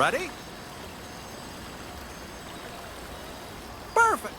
Ready? Perfect.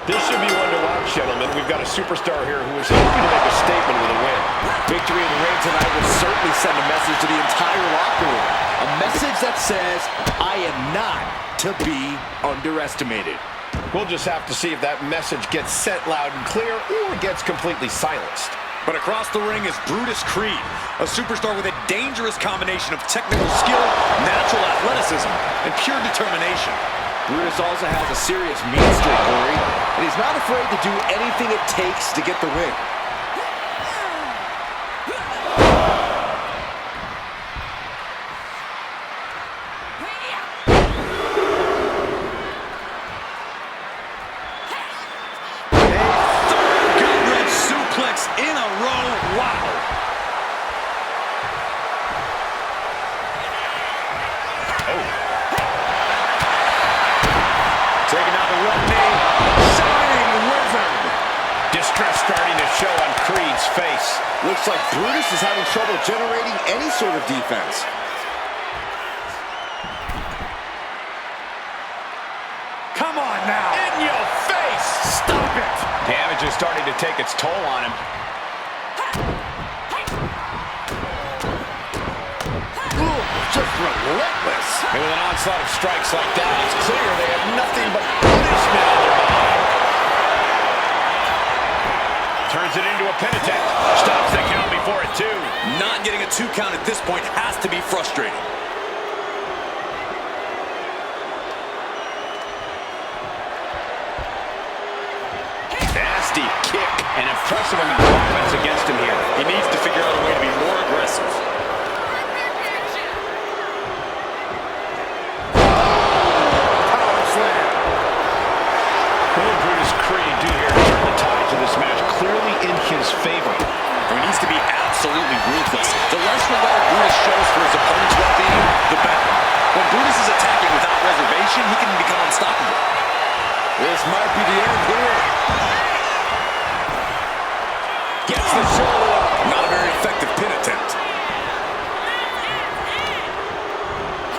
This should be one to watch, gentlemen. We've got a superstar here who is hoping to make a statement with a win. Victory in the ring tonight will certainly send a message to the entire locker room. A message that says, I am not to be underestimated. We'll just have to see if that message gets sent loud and clear or gets completely silenced. But across the ring is Brutus Creed, a superstar with a dangerous combination of technical skill, natural athleticism, and pure determination. Brutus also has a serious mean streak, Corey, and he's not afraid to do anything it takes to get the win. In a row, wow. Oh. Taking out the left knee, shining wizard. Distress starting to show on Creed's face. Looks like Brutus is having trouble generating any sort of defense. Come on now. In your face. Stop it. Damage is starting to take its toll on him. Just relentless. And with an onslaught of strikes like that, it's clear they have nothing but punishment on their mind. Turns it into a pin attempt. Stops the count before it, too. Not getting a 2 count at this point has to be frustrating. Nasty kick. An impressive amount of offense against him here. He needs to figure out a way to be more aggressive. Favor. He needs to be absolutely ruthless. The less regard Brutus shows for his opponent's well-being, the better. When Brutus is attacking without reservation, he can become unstoppable. This might be the end here. Gets the shoulder up. Not a very effective pin attempt.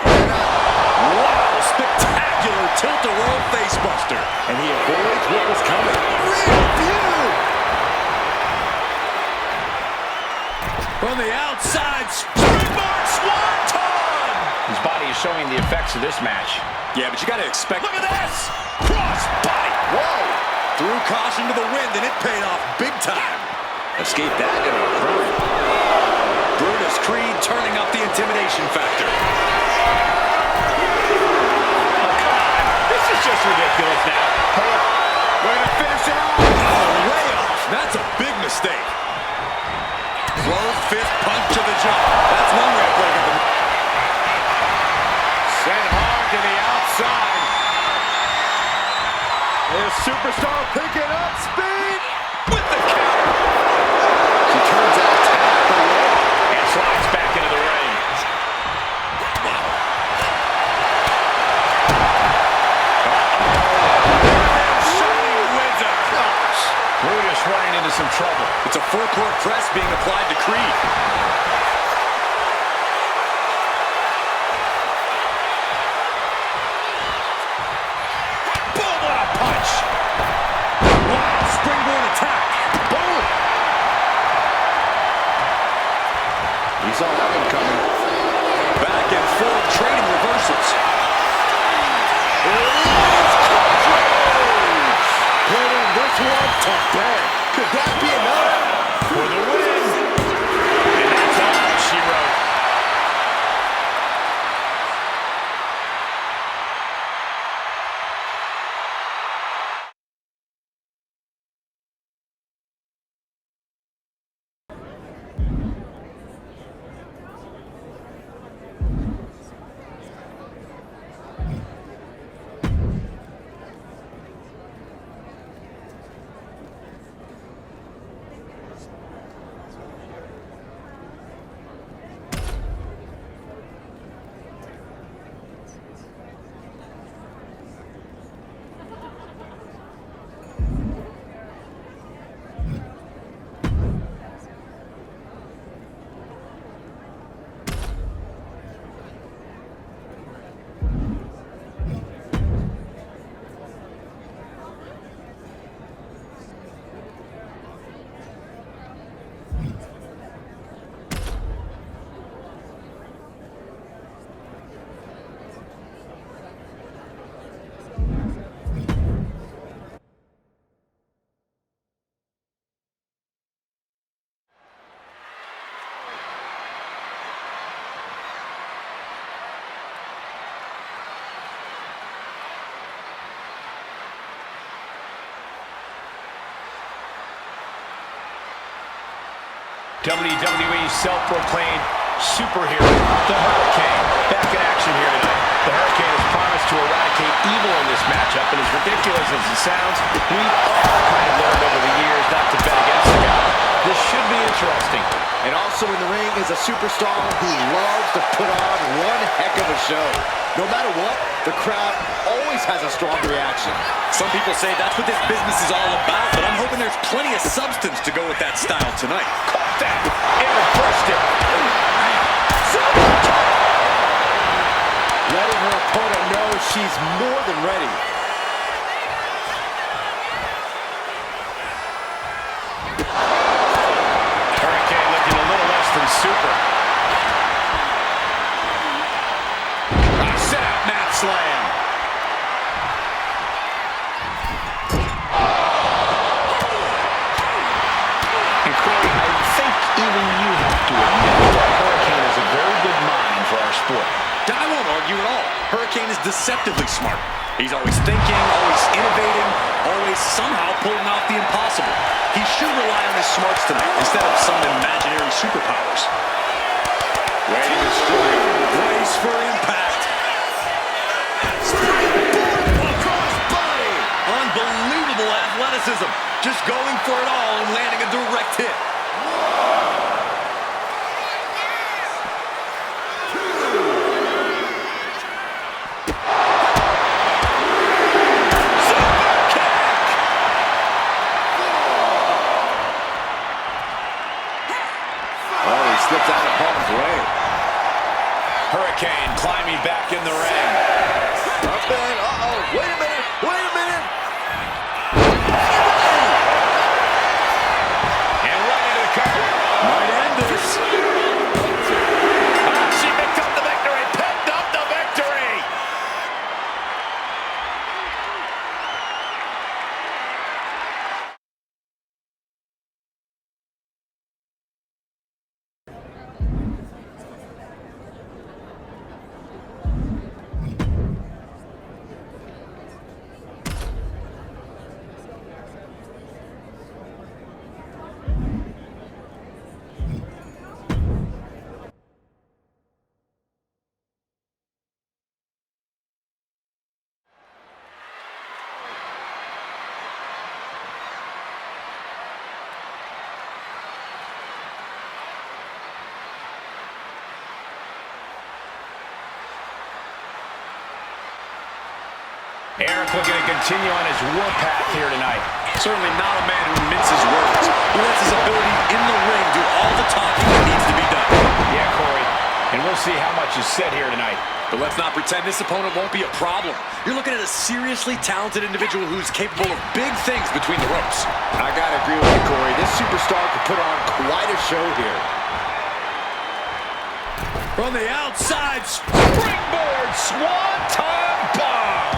Wow, spectacular tilt-a-whirl facebuster. And he avoids what was coming. Real view. From the outside, springboard swanton! His body is showing the effects of this match. Yeah, but you got to expect... Look at this! Cross body! Whoa! Threw caution to the wind, and it paid off big time. Escaped that in a hurry. Brutus Creed turning up the intimidation factor. Oh, come on. This is just ridiculous now. Hey, we're going to finish it off. Oh, way off. That's a big mistake. Closed fist punch to the jaw. That's one way of breaking the... Sent hard to the outside. This superstar picking up speed. With the counter. She turns out tap away. And slides back into the ring. Shining wizard. Brutus just running into some trouble. It's a full-court press being applied to Creed. Boom, what a punch! Wow, springboard attack. Boom! He saw that one coming. Back and forth, trading reversals. Putting this one to bed. Could that be enough? For the win! And that's all she wrote. WWE self-proclaimed superhero, the Hurricane, back in action here tonight. The Hurricane has promised to eradicate evil in this matchup, and as ridiculous as it sounds, we've all kind of learned over the years not to bet against the guy. This should be interesting. And also in the ring is a superstar who loves to put on one heck of a show. No matter what, the crowd always has a strong reaction. Some people say that's what this business is all about, but I'm hoping there's plenty of substance to go with that style tonight. Caught that and reversed it. Letting her opponent know she's more than ready. Hurricane looking a little less than super. Set out mat slam. And Corey, I think even you have to admit that Hurricane is a very good mind for our sport. I won't argue at all. Hurricane is deceptively smart. He's always thinking, always innovating, always somehow pulling off the impossible. He should rely on his smarts tonight instead of some imaginary superpowers. Waiting to strike. Brace for impact. Across body. Unbelievable athleticism. Just going for it all and landing a direct hit. Slipped out of harm's way. Hurricane climbing back in the ring. Up and, uh-oh, wait a minute, wait a minute. And right into the cover. Eric looking to continue on his warpath here tonight. Certainly not a man who minces words. He lets his ability in the ring do all the talking that needs to be done. Yeah, Corey. And we'll see how much is said here tonight. But let's not pretend this opponent won't be a problem. You're looking at a seriously talented individual who's capable of big things between the ropes. I gotta agree with you, Corey. This superstar could put on quite a show here. From the outside, springboard swanton bomb.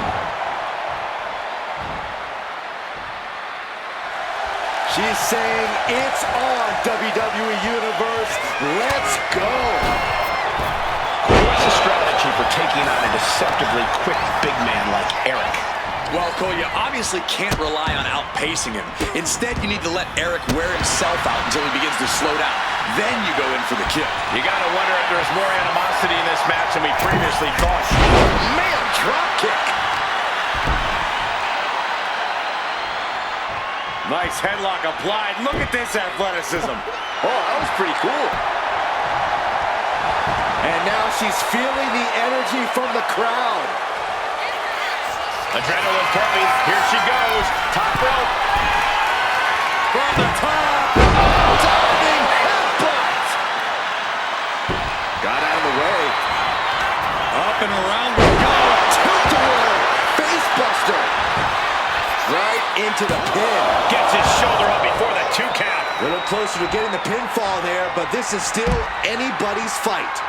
She's saying it's on, WWE Universe. Let's go. What's the strategy for taking on a deceptively quick big man like Eric? Well, Cole, you obviously can't rely on outpacing him. Instead, you need to let Eric wear himself out until he begins to slow down. Then you go in for the kill. You gotta wonder if there's more animosity in this match than we previously thought. Man, drop kick. Nice headlock applied. Look at this athleticism. Oh, that was pretty cool. And now she's feeling the energy from the crowd. Adrenaline pumping. Here she goes. Top rope. From the top. Diving headbutt. Got out of the way. Up and around we go. Tilt-a-whirl. Face buster. Right into the pin. Gets his shoulder up before the 2 count. A little closer to getting the pinfall there, but this is still anybody's fight.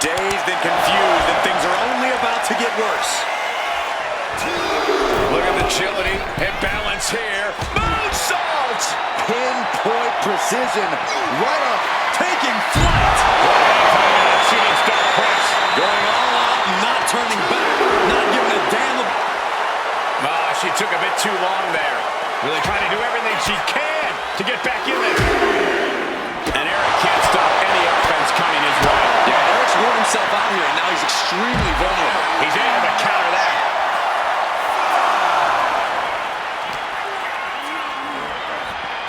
Dazed and confused, and things are only about to get worse. Look at the agility and balance here. Moonsault! Pinpoint precision. Right up. Taking flight. Shooting star press. Going all out, not turning back, not giving a damn. She took a bit too long there. Really trying to do everything she can to get back in there. And Eric can't stop any offense coming his way. Yeah, Eric's worn himself out here, and now he's extremely vulnerable. He's able to counter that.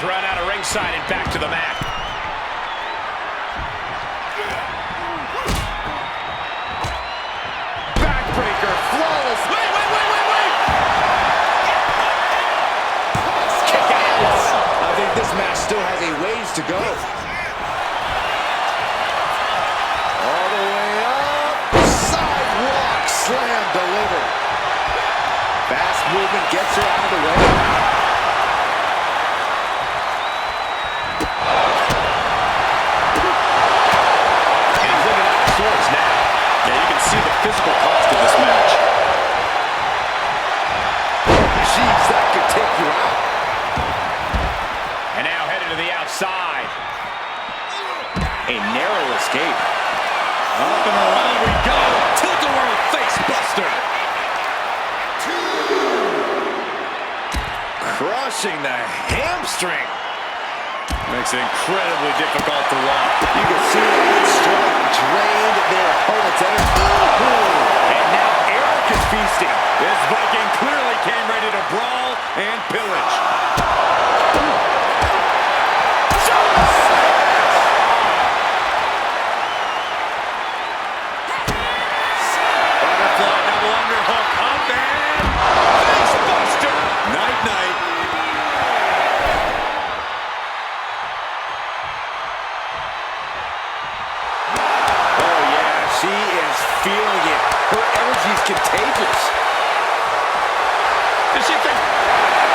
Thrown out of ringside and back to the mat. Backbreaker. Flawless. Wait! I think this match still has a ways to go. All the way up. Sidewalk slam delivered. Fast movement gets her out of the way. And he's looking out of sorts now. Yeah, you can see the physical cost of this match. Jeez, that could take you out. And now headed to the outside. A narrow escape. Up and around we go. Tilt-a-whirl face buster. Crushing the hamstring. Makes it incredibly difficult to walk. You can see that strike drained their opponent's energy. And now Eric is feasting. This Viking clearly came ready to brawl and pillage. Butterfly double underhook. Up and face buster. Night-night. Oh, yeah, she is feeling it. Her energy is contagious. Does she think?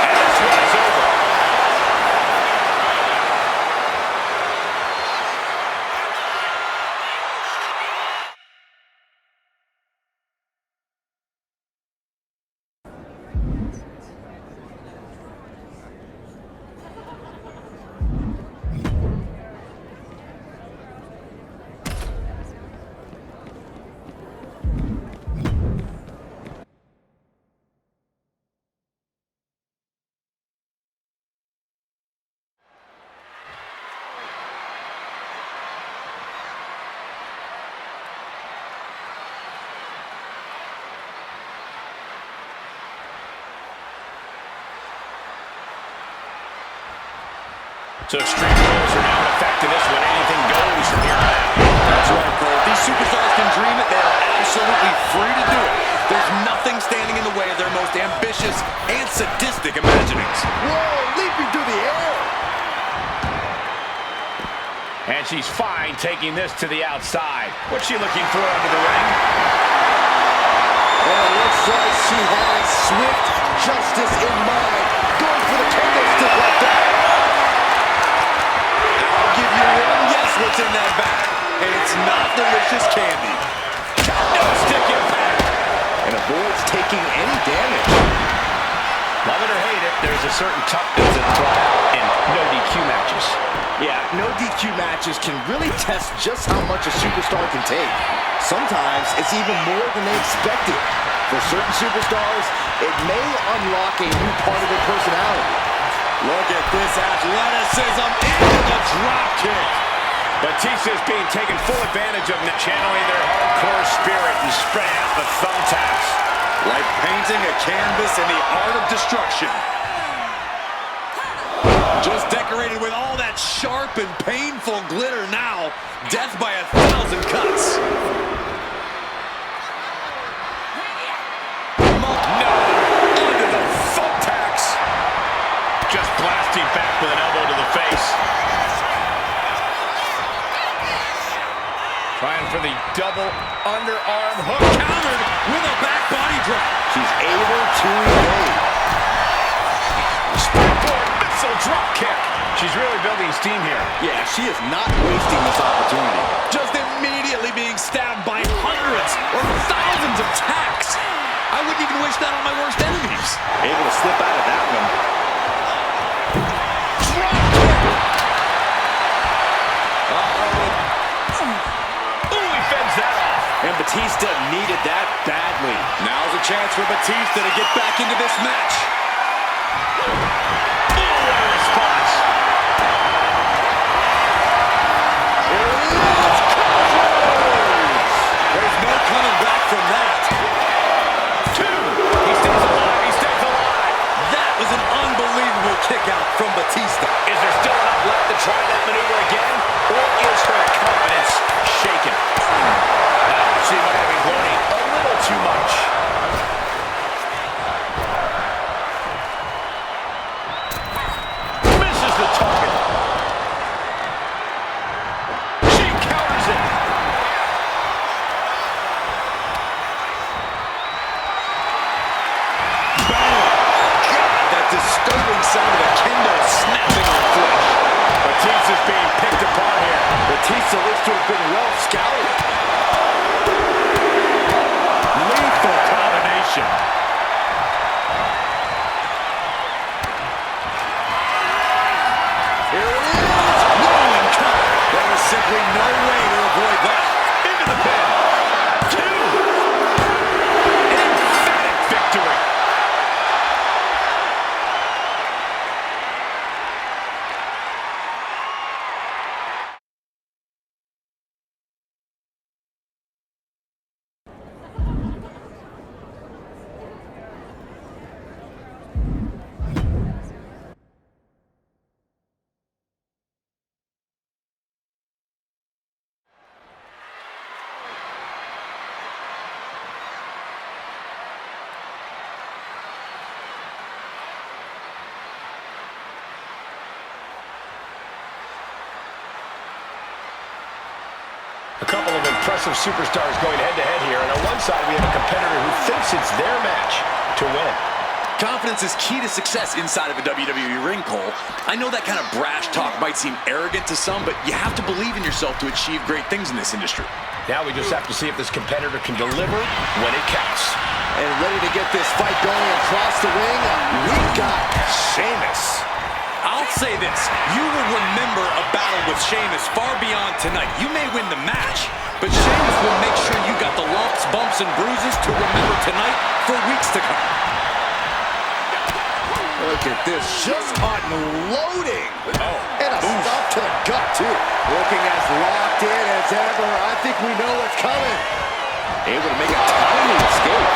And this one is over. So extreme rules are now in effect in this one. Anything goes from here on out. That's right, Cole. If these superstars can dream it, they'll absolutely vicious and sadistic imaginings. Whoa, leaping through the air. And she's fine taking this to the outside. What's she looking for under the ring? And it looks like she has swift justice in mind. Going for the kendo stick like that. I'll give you one guess what's in that bag. And it's not delicious candy. No stick impact. And avoids taking any damage. Love it or hate it, there's a certain toughness that's brought out in no DQ matches. Yeah, no DQ matches can really test just how much a superstar can take. Sometimes it's even more than they expected. For certain superstars, it may unlock a new part of their personality. Look at this athleticism and the drop kick. Batista's being taken full advantage of, channeling their hardcore spirit and spreading out the thumbtacks. Like painting a canvas in the art of destruction. Just decorated with all that sharp and painful glitter now. Death by 1,000 cuts. No! Into the thumbtacks! Just blasting back with an elbow to the face. Trying for the double underarm hook. Countered with a back body drop. She's able to evade. Springboard missile drop kick. She's really building steam here. Yeah, she is not wasting this opportunity. Just immediately being stabbed by hundreds or thousands of tacks. I wouldn't even wish that on my worst enemies. Able to slip out of that one. Drop kick. Ooh, he fends that off. And Batista needed that badly. Now's a chance for Batista to get back into this match. Response. There's no coming back from that. Two. He stays alive. He stays alive. That was an unbelievable kick out from Batista. Is there still enough left to try that maneuver again? Or is her confidence shaken? She might have been gloating a little too much. Misses the target. She counters it. Bang! God, that disturbing sound of a kendo snapping on flesh. Batista's being picked apart here. Batista looks to have been well scouted. Lethal combination. Here it is. Rolling cut. There was simply no way to avoid that. Into the pin. Two. An emphatic victory. A couple of impressive superstars going head-to-head here, and on one side we have a competitor who thinks it's their match to win. Confidence is key to success inside of a WWE ring, Cole. I know that kind of brash talk might seem arrogant to some, but you have to believe in yourself to achieve great things in this industry. Now we just have to see if this competitor can deliver when it counts. And ready to get this fight going across the ring, we've got Sheamus. I'll say this, you will remember a battle with Sheamus far beyond tonight. You may win the match, but Sheamus will make sure you got the lumps, bumps, and bruises to remember tonight for weeks to come. Look at this, just unloading. And a stop to the gut, too. Looking as locked in as ever. I think we know what's coming. Able to make a tiny escape.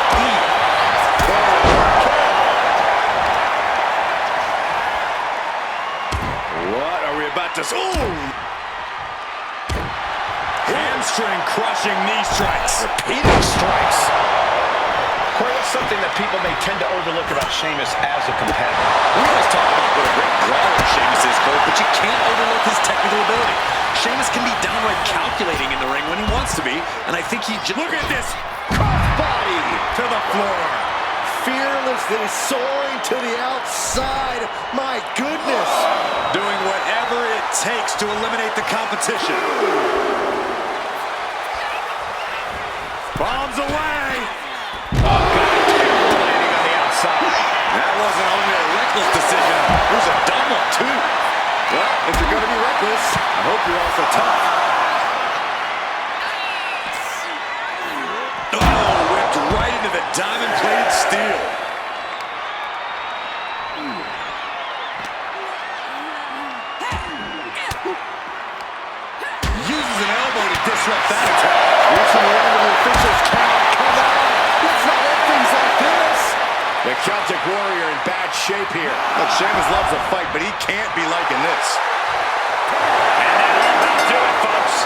What are we about to... Ooh! Hamstring crushing knee strikes. Repeating strikes. Corey, what's some something that people may tend to overlook about Sheamus as a competitor. We always talk about what a great brawler Sheamus is, Cole, but you can't overlook his technical ability. Sheamus can be downright calculating in the ring when he wants to be, and I think he just... Look at this. Crossbody To the floor. fearlessly soaring to the outside. My goodness. doing whatever it takes to eliminate the competition. Bombs away. Oh, God, terrible landing on the outside. That wasn't only a reckless decision, it was a dumb one, too. Well, if you're going to be reckless, I hope you're also tough. Oh, whipped right into the diamond-plated steel. Uses an elbow to disrupt that attack. Reaching the end of the official's count. Come on. Let's not end things like this. The Celtic Warrior in bad shape here. Look, Sheamus loves a fight, but he can't be liking this. And that'll about do it, folks.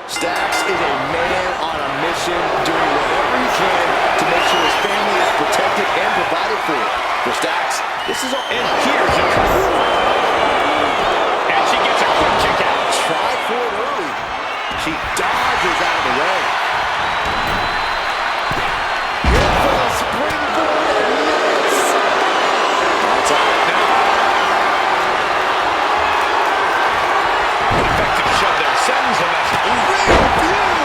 Stax is a man on a mission, doing whatever he can to make sure his family is protected and provided for. For Stax, this is all. And here's a cover. And she gets a quick kick out. Tried for it early. She dodges out of the way. Here for the springboard and miss. It's on now. Effective shove there. Sends a message. Great view.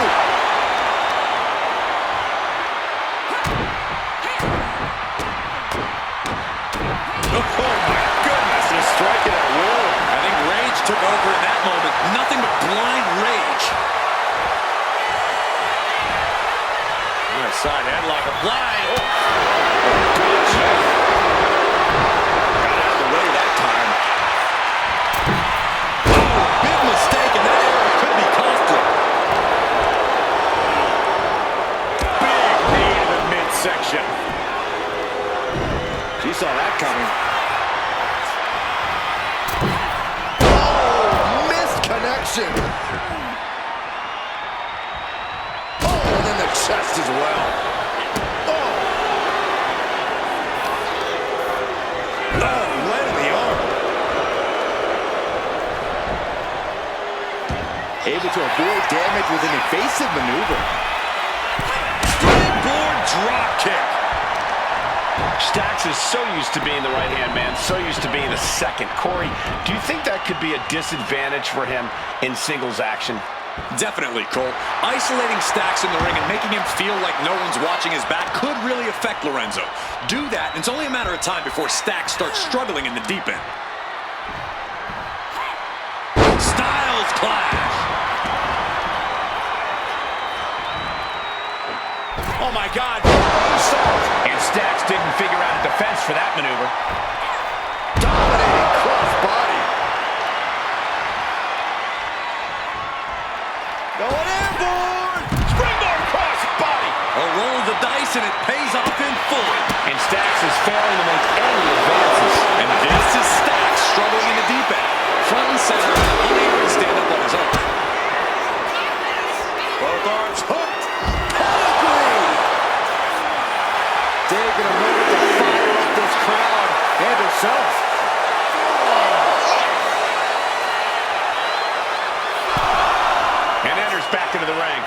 Oh, my goodness. He's striking at will. I think rage took over in that moment. Nothing but blind rage. Nice side headlock applied. Oh. Got out of the way that time. Oh, big mistake, and that error could be costly. Big knee to the midsection. She saw that coming. Oh, missed connection. Oh, and then the chest as well. Oh. Oh, right in the arm. Able to avoid damage with an evasive maneuver. Springboard drop kick. Stax is so used to being the right-hand man, so used to being the second. Corey, do you think that could be a disadvantage for him in singles action? Definitely, Cole. Isolating Stax in the ring and making him feel like no one's watching his back could really affect Lorenzo. Do that, and it's only a matter of time before Stax starts struggling in the deep end. Styles clash. Oh, my God. And Stax didn't figure out a defense for that maneuver. Dominating crossbody. Going airborne. Springboard cross body. A roll of the dice, and it pays off in full. And Stax is failing to make any advances. And this is Stax struggling in the deep end. Front and center, unable to stand up on his own. Both arms hooked. Pedigree. Taking a moment to fire up this crowd and herself. And enters back into the ring.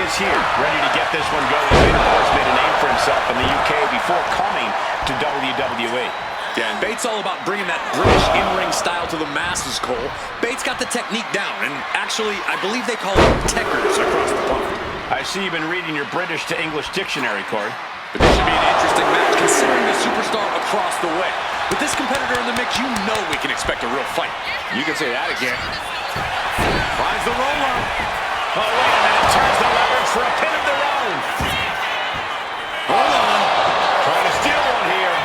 is here, ready to get this one going. He's made a name for himself in the UK before coming to WWE. Yeah, and Bates all about bringing that British in-ring style to the masses, Cole. Bates got the technique down, and actually, I believe they call them techers across the pond. I see you've been reading your British to English dictionary, Corey. But this should be an interesting match, considering the superstar across the way. With this competitor in the mix, you know we can expect a real fight. You can say that again. Finds the roller. Oh, wait a minute. Turns the leverage for a pin of their own. Hold on. Trying to steal one here.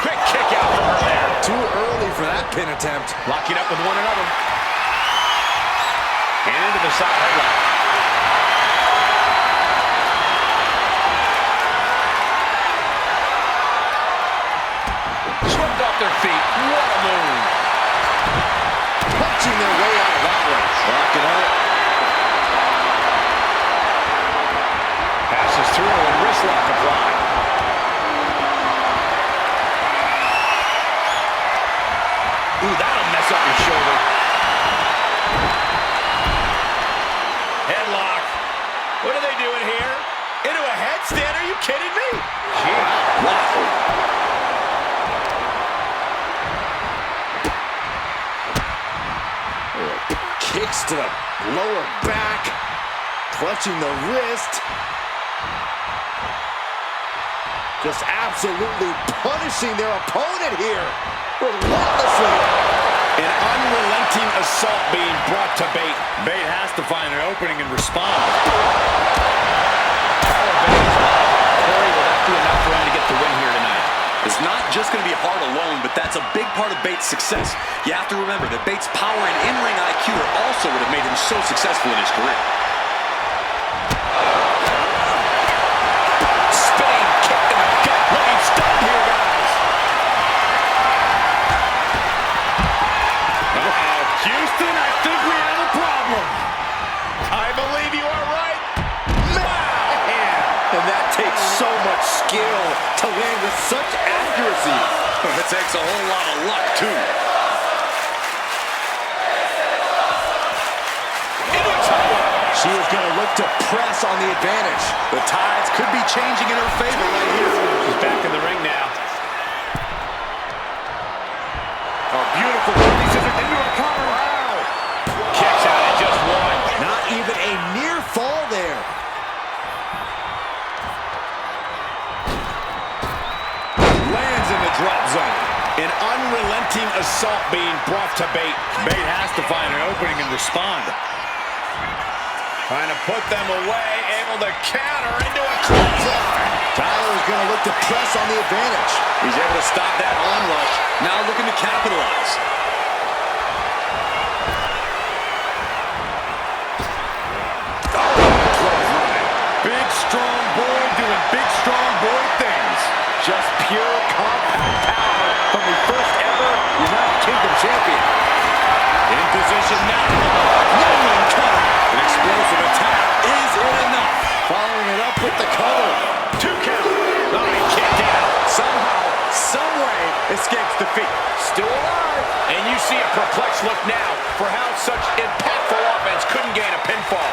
Quick kick out from her there. Too early for that pin attempt. Locking up with one another. And into the side headlock. Swept off their feet. What a move. Punching their way out of that one. Locking up. Passes through and wrist lock applied. Ooh, that'll mess up your shoulder. Headlock. What are they doing here? Into a headstand? Are you kidding me? Wow. Kicks to the lower back. Clutching the wrist. Just absolutely punishing their opponent here. Relentlessly. An unrelenting assault being brought to Bate. Bate has to find an opening and respond. Corey, will that be enough for him to get the win here tonight? It's not just going to be hard alone, but that's a big part of Bates' success. You have to remember that Bates' power and in-ring IQ are also what have made him so successful in his career. Spinning kick in the gut. Looking stunned here, guys. Houston, I think we have a problem. I believe you are right. Man! And that takes so much skill to land with such accuracy. It takes a whole lot of luck, too. She is going to look to press on the advantage. The tides could be changing in her favor right here. She's back in the ring now. A beautiful running scissors into a cover. Wow. Kicks out at just one. Not even a near fall there. Lands in the drop zone. An unrelenting assault being brought to Bate. Bate has to find an opening and respond. Trying to put them away, able to counter into a clothesline. Tyler is going to look to press on the advantage. He's able to stop that onrush. Now looking to capitalize. Big, strong boy doing big, strong boy things. Just pure compound power from the first ever United Kingdom champion. In position now. Rolling cut. An explosive attack. Is it enough? Following it up with the cover. 2 count. Oh, he kicked out. Somehow, some way, escapes defeat. Still alive. And you see a perplexed look now for how such impactful offense couldn't gain a pinfall.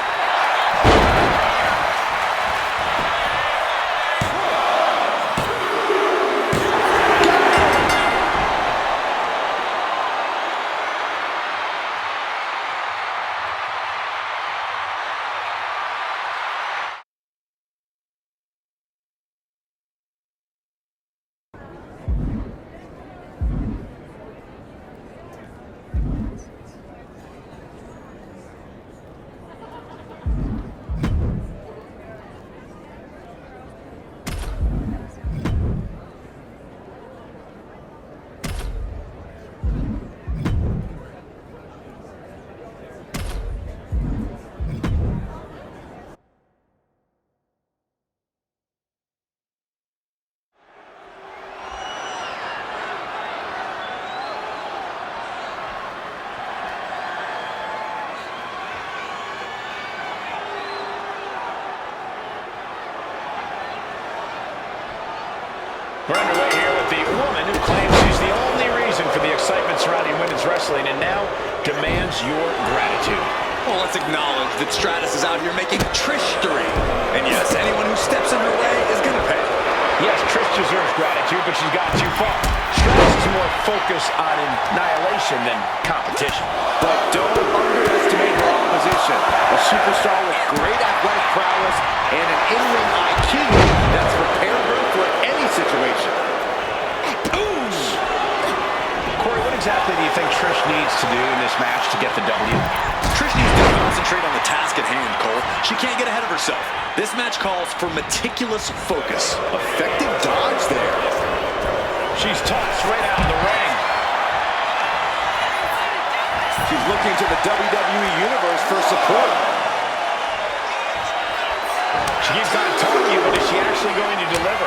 We're underway here with the woman who claims she's the only reason for the excitement surrounding women's wrestling and now demands your gratitude. Well, let's acknowledge that Stratus is out here making Trish-stery. And yes, anyone who steps in her way is going to pay. Yes, Trish deserves gratitude, but she's gone too far. Stratus is more focused on annihilation than competition. But don't underestimate her opposition. A superstar with great athletic prowess and an in-ring IQ that's prepared her for any situation. Corey, what exactly do you think Trish needs to do in this match to get the W? Trish needs to concentrate on the task at hand, Cole. She can't get ahead of herself. This match calls for meticulous focus. Effective dodge there. She's tossed right out of the ring. She's looking to the WWE Universe for support. She keeps on telling you, but is she actually going to deliver?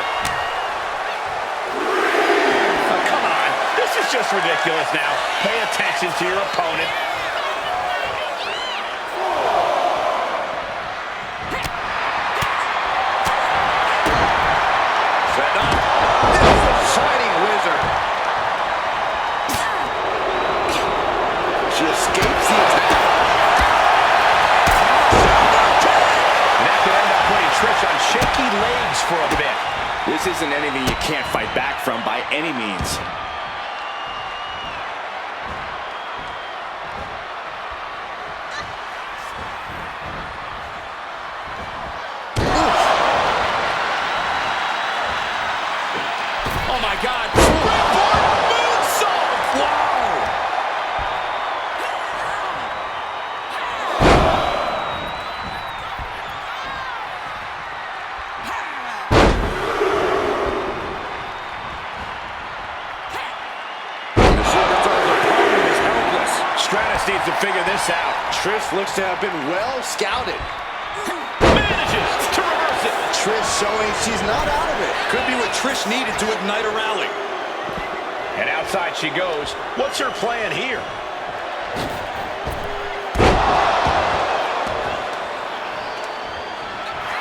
Oh, come on. This is just ridiculous now. Pay attention to your opponent. Set up. This is a shining wizard. She escapes the attack. And that could end up putting Trish on shaky legs for a bit. This isn't anything you can't fight back from by any means. Oh my God. Springboard moonsault. Wow. Stratus needs to figure this out. Trish looks to have been well scouted. Manages to reverse it. Trish showing she's not out of it. Could be what Trish needed to ignite a rally. And outside she goes. What's her plan here?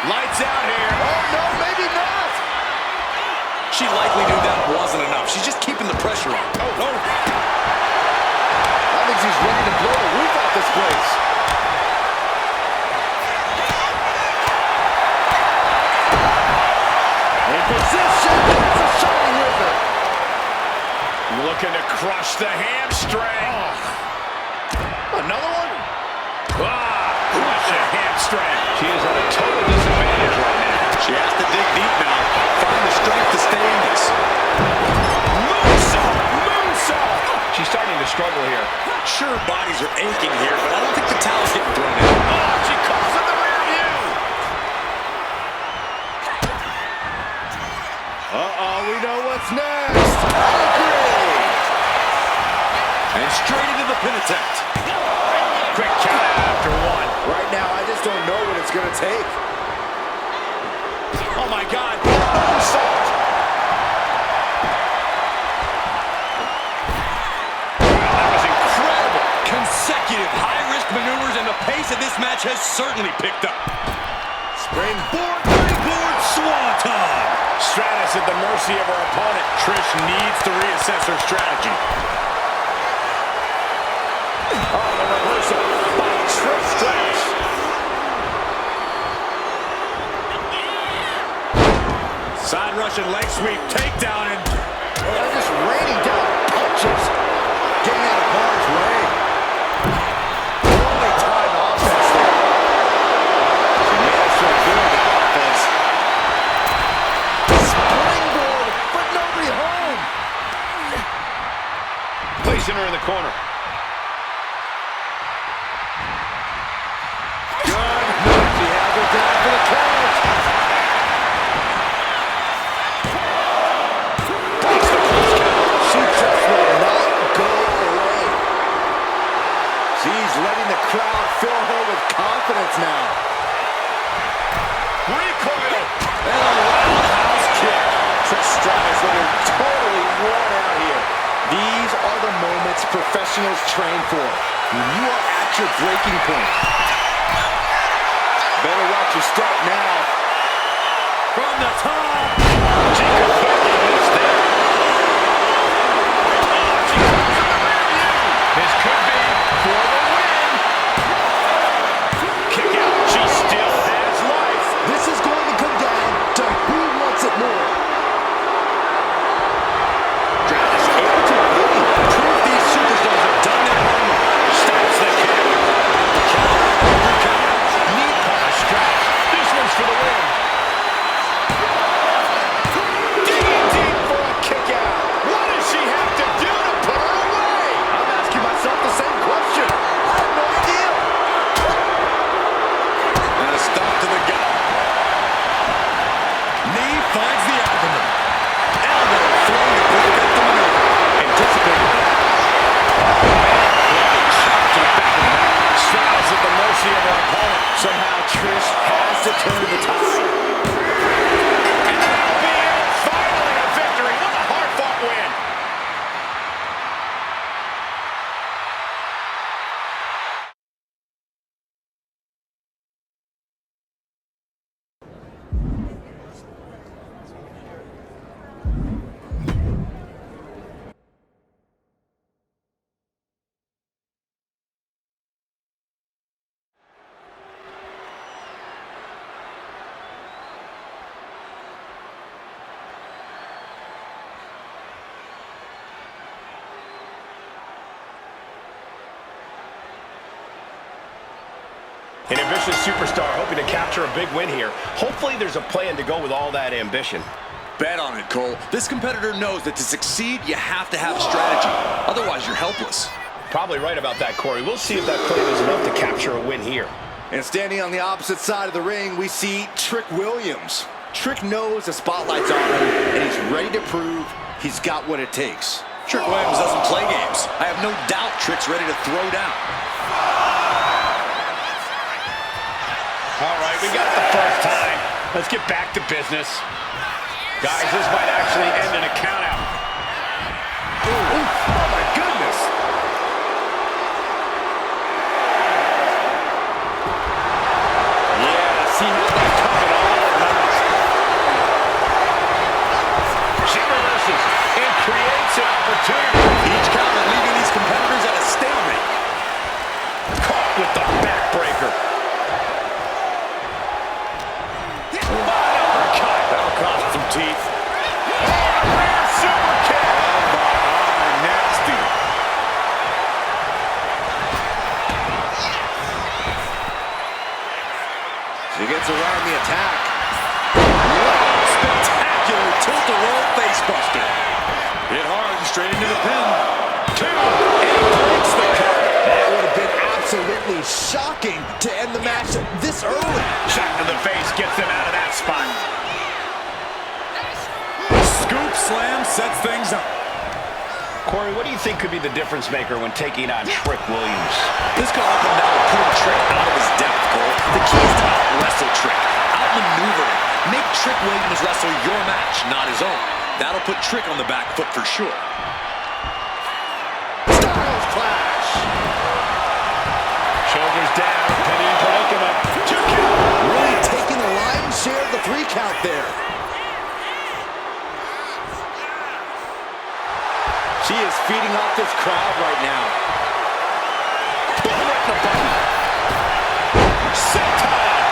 Lights out here. Oh, no, maybe not. She likely knew that wasn't enough. She's just keeping the pressure on. Oh, no. I think she's ready to blow the roof off this place. In position. That's a shining wizard. Looking to crush the hamstring. Another one? Crush the hamstring. She is at a total disadvantage right now. She has to dig deep now. Find the strength to stay in this. Moonsault! Moonsault! She's starting to struggle here. Sure, bodies are aching here, but I don't think the towel's getting thrown in. Oh, she calls it the rear view. Uh-oh, we know what's next. I agree. And straight into the pin attempt. Quick count out after one. Right now, I just don't know what it's going to take. Oh, my God. Moonsault. That was incredible. Consecutive high-risk maneuvers, and the pace of this match has certainly picked up. Springboard, Springboard swanton. Stratus at the mercy of her opponent. Trish needs to reassess her strategy. Oh, the reversal by Trish Stratus. Side Russian leg sweep, takedown, and They're just raining down punches. Getting out of harm's way. Only time offense there. She may have should build that offense. Springboard, but nobody home. Placing her in the corner. Good. She has her down for the count. She just will not go away. She's letting the crowd fill her with confidence now. Recoil. And a roundhouse kick. Trish Stratus looking totally worn out here. These are the moments professionals train for. When you are at your breaking point. Better watch your step now. from the top. She completely missed there. This could be for the win. An ambitious superstar hoping to capture a big win here. Hopefully there's a plan to go with all that ambition. Bet on it, Cole. This competitor knows that to succeed, you have to have strategy. Otherwise, you're helpless. Probably right about that, Corey. We'll see if that plan is enough to capture a win here. And standing on the opposite side of the ring, we see Trick Williams. Trick knows the spotlight's on him, and he's ready to prove he's got what it takes. Trick Williams doesn't play games. I have no doubt Trick's ready to throw down. All right, we got it the first time. Let's get back to business. Guys, this might actually end in a countout. Ooh, oh my goodness. Yeah, see how that coming all at once. She reverses and creates an opportunity. Each counter leaving these competitors at a stalemate. Caught with the backbreaker. That'll cost some teeth. Super kick. Nasty. She gets around the attack. Spectacular tilt-a-roll facebuster. Hit hard and straight into the pin. Two. And he breaks the cover. That would have been absolutely shocking to end the match this early. Shot to the face gets him out of that spot. Scoop slam sets things up. Corey, what do you think could be the difference maker when taking on Trick Williams? This could all come down to pulling Trick out of his depth, Cole. The key is to out-wrestle Trick, out-maneuver him. Make Trick Williams wrestle your match, not his own. That'll put Trick on the back foot for sure. Styles Clash. Shoulders down, penny predicament. 2 count. Really taking the lion's share of the 3 count there. She is feeding off this crowd right now. Boom right in the button. Senton.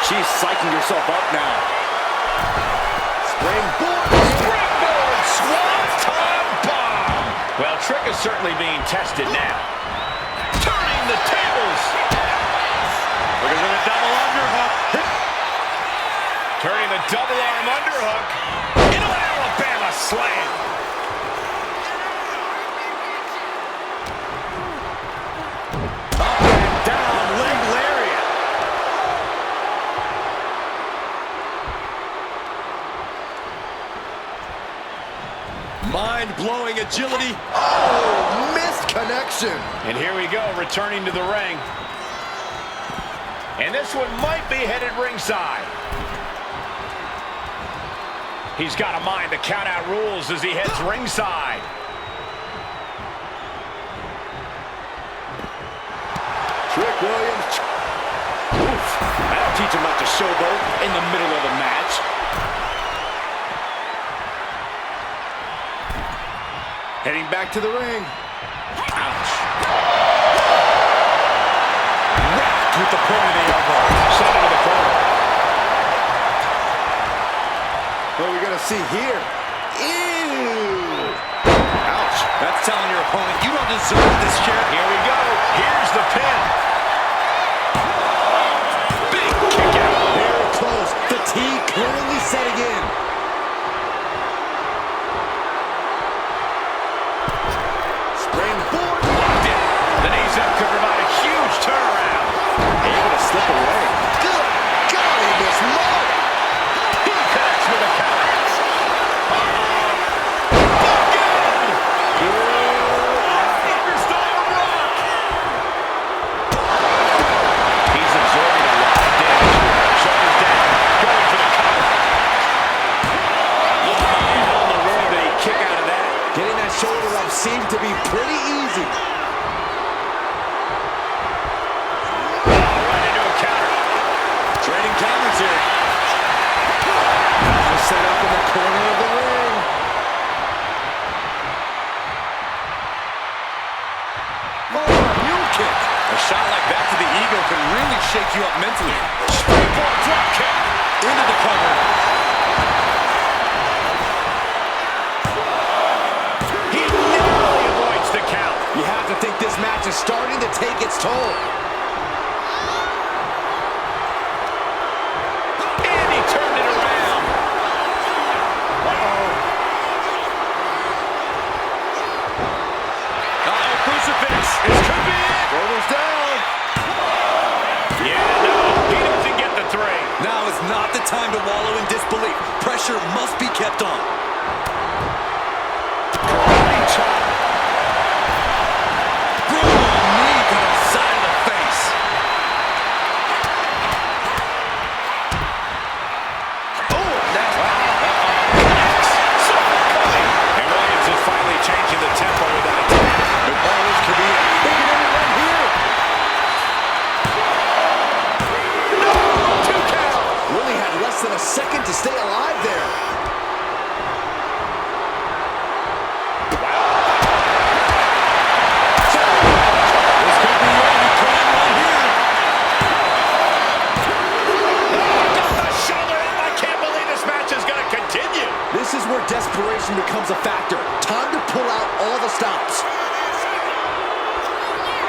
She's psyching herself up now. Springboard. Springboard swanton bomb. Well, Trick is certainly being tested now. Turning the tables. Looking for the double underhook. Turning the double arm underhook into an Alabama slam. Up and down, leg lariat. Mind-blowing agility. Oh, missed connection. And here we go, returning to the ring. And this one might be headed ringside. He's got to mind the count-out rules as he heads ringside. Trick Williams. Oof. That'll teach him not to showboat in the middle of a match. Heading back to the ring. Ouch. Whacked with the point of the elbow. Sent into the corner. What are we going to see here? Ew. Ouch. That's telling your opponent you don't deserve this chair. Here we go. Here's the pin. Big kick out. Very close. Fatigue clearly setting in. Springboard. Locked in. The knees up could provide a huge turnaround. Able to slip away. Good golly, Miss Mo. He connects with a counter. He's absorbing a lot of damage. Shoulders down, going for the cover. How in the world did he kick out of that? Getting that shoulder up seemed to be pretty easy. Right into a counter. Trading counters here. Set up in the corner of the ring. Oh, mule kick. A shot like that to the ego can really shake you up mentally. Springboard drop kick. Into the cover. He narrowly avoids the count. You have to think this match is is starting to take its toll. And he turned it around. Crucifix. This could be it. Shoulders down. Yeah, no, he doesn't get the three. Now is not the time to wallow in disbelief. Pressure must be kept on. Karate chop. Brutal knee to the side of the face. Oh, that's and Williams is finally changing the tempo with that attack. The ballers could be They can end it right here. No, 2 count. Really had less than a second to stay alive there. This could be it. He could end right here. Got the shoulder up. I can't believe this match is going to continue. This is where desperation becomes a factor. Time to pull out all the stops.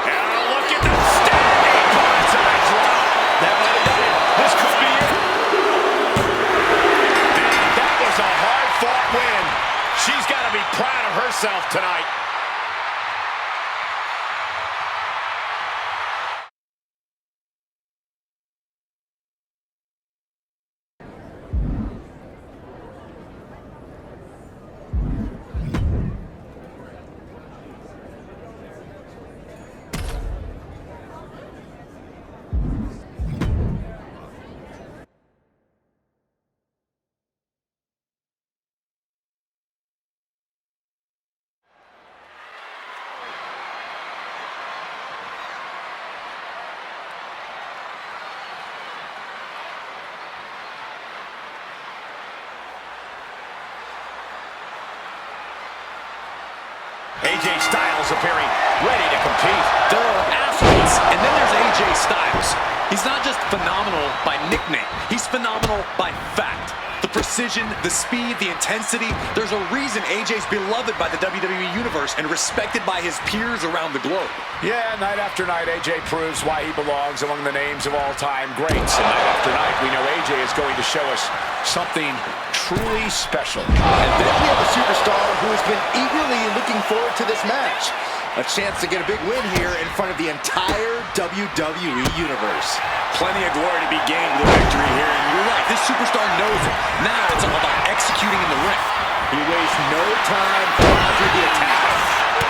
And look at the standing bonsai drop. That might have done it. This could be it. Man, that was a hard-fought win. She's got to be proud of herself tonight. AJ Styles appearing ready to compete. There are athletes, and then there's AJ Styles. He's not just phenomenal by nickname. He's phenomenal by fact. The precision, the speed, the intensity. There's a reason AJ's beloved by the WWE Universe and respected by his peers around the globe. Yeah, night after night, AJ proves why he belongs among the names of all-time greats. And night after night, we know AJ is going to show us something truly special. And then we have a superstar who has been eagerly looking forward to this match. A chance to get a big win here in front of the entire WWE Universe. Plenty of glory to be gained with a victory here, and you're right, this superstar knows it. Now it's all about executing in the ring. He wastes no time through the attack.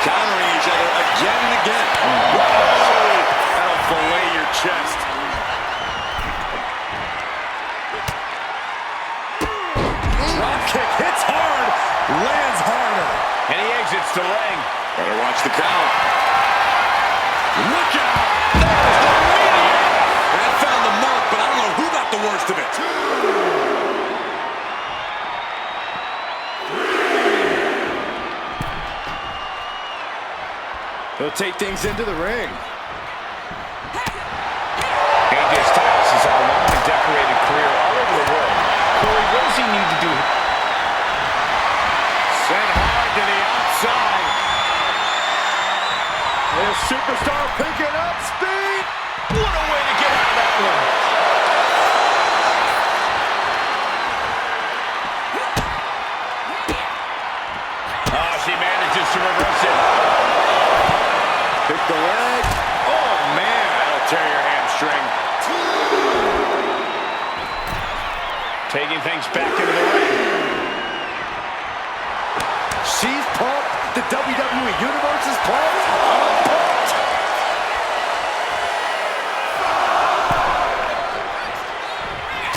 Countering each other again and again. Whoa! That'll fillet your chest. Drop kick hits hard, lands harder. And he exits the ring. Better watch the count. Look out! There's the meteor! That found the mark, but I don't know who got the worst of it. He'll take things into the ring. AJ Styles has had a long and decorated career all over the world. Corey, what does he need to do? Sent hard to the outside. This superstar picking up speed. What a way to get out of that one. Oh, she manages to reverse it. Pick the leg. Oh, man, that'll tear your hamstring. Taking things back into the ring. She's pumped. The WWE Universe is pumped. I'm pumped.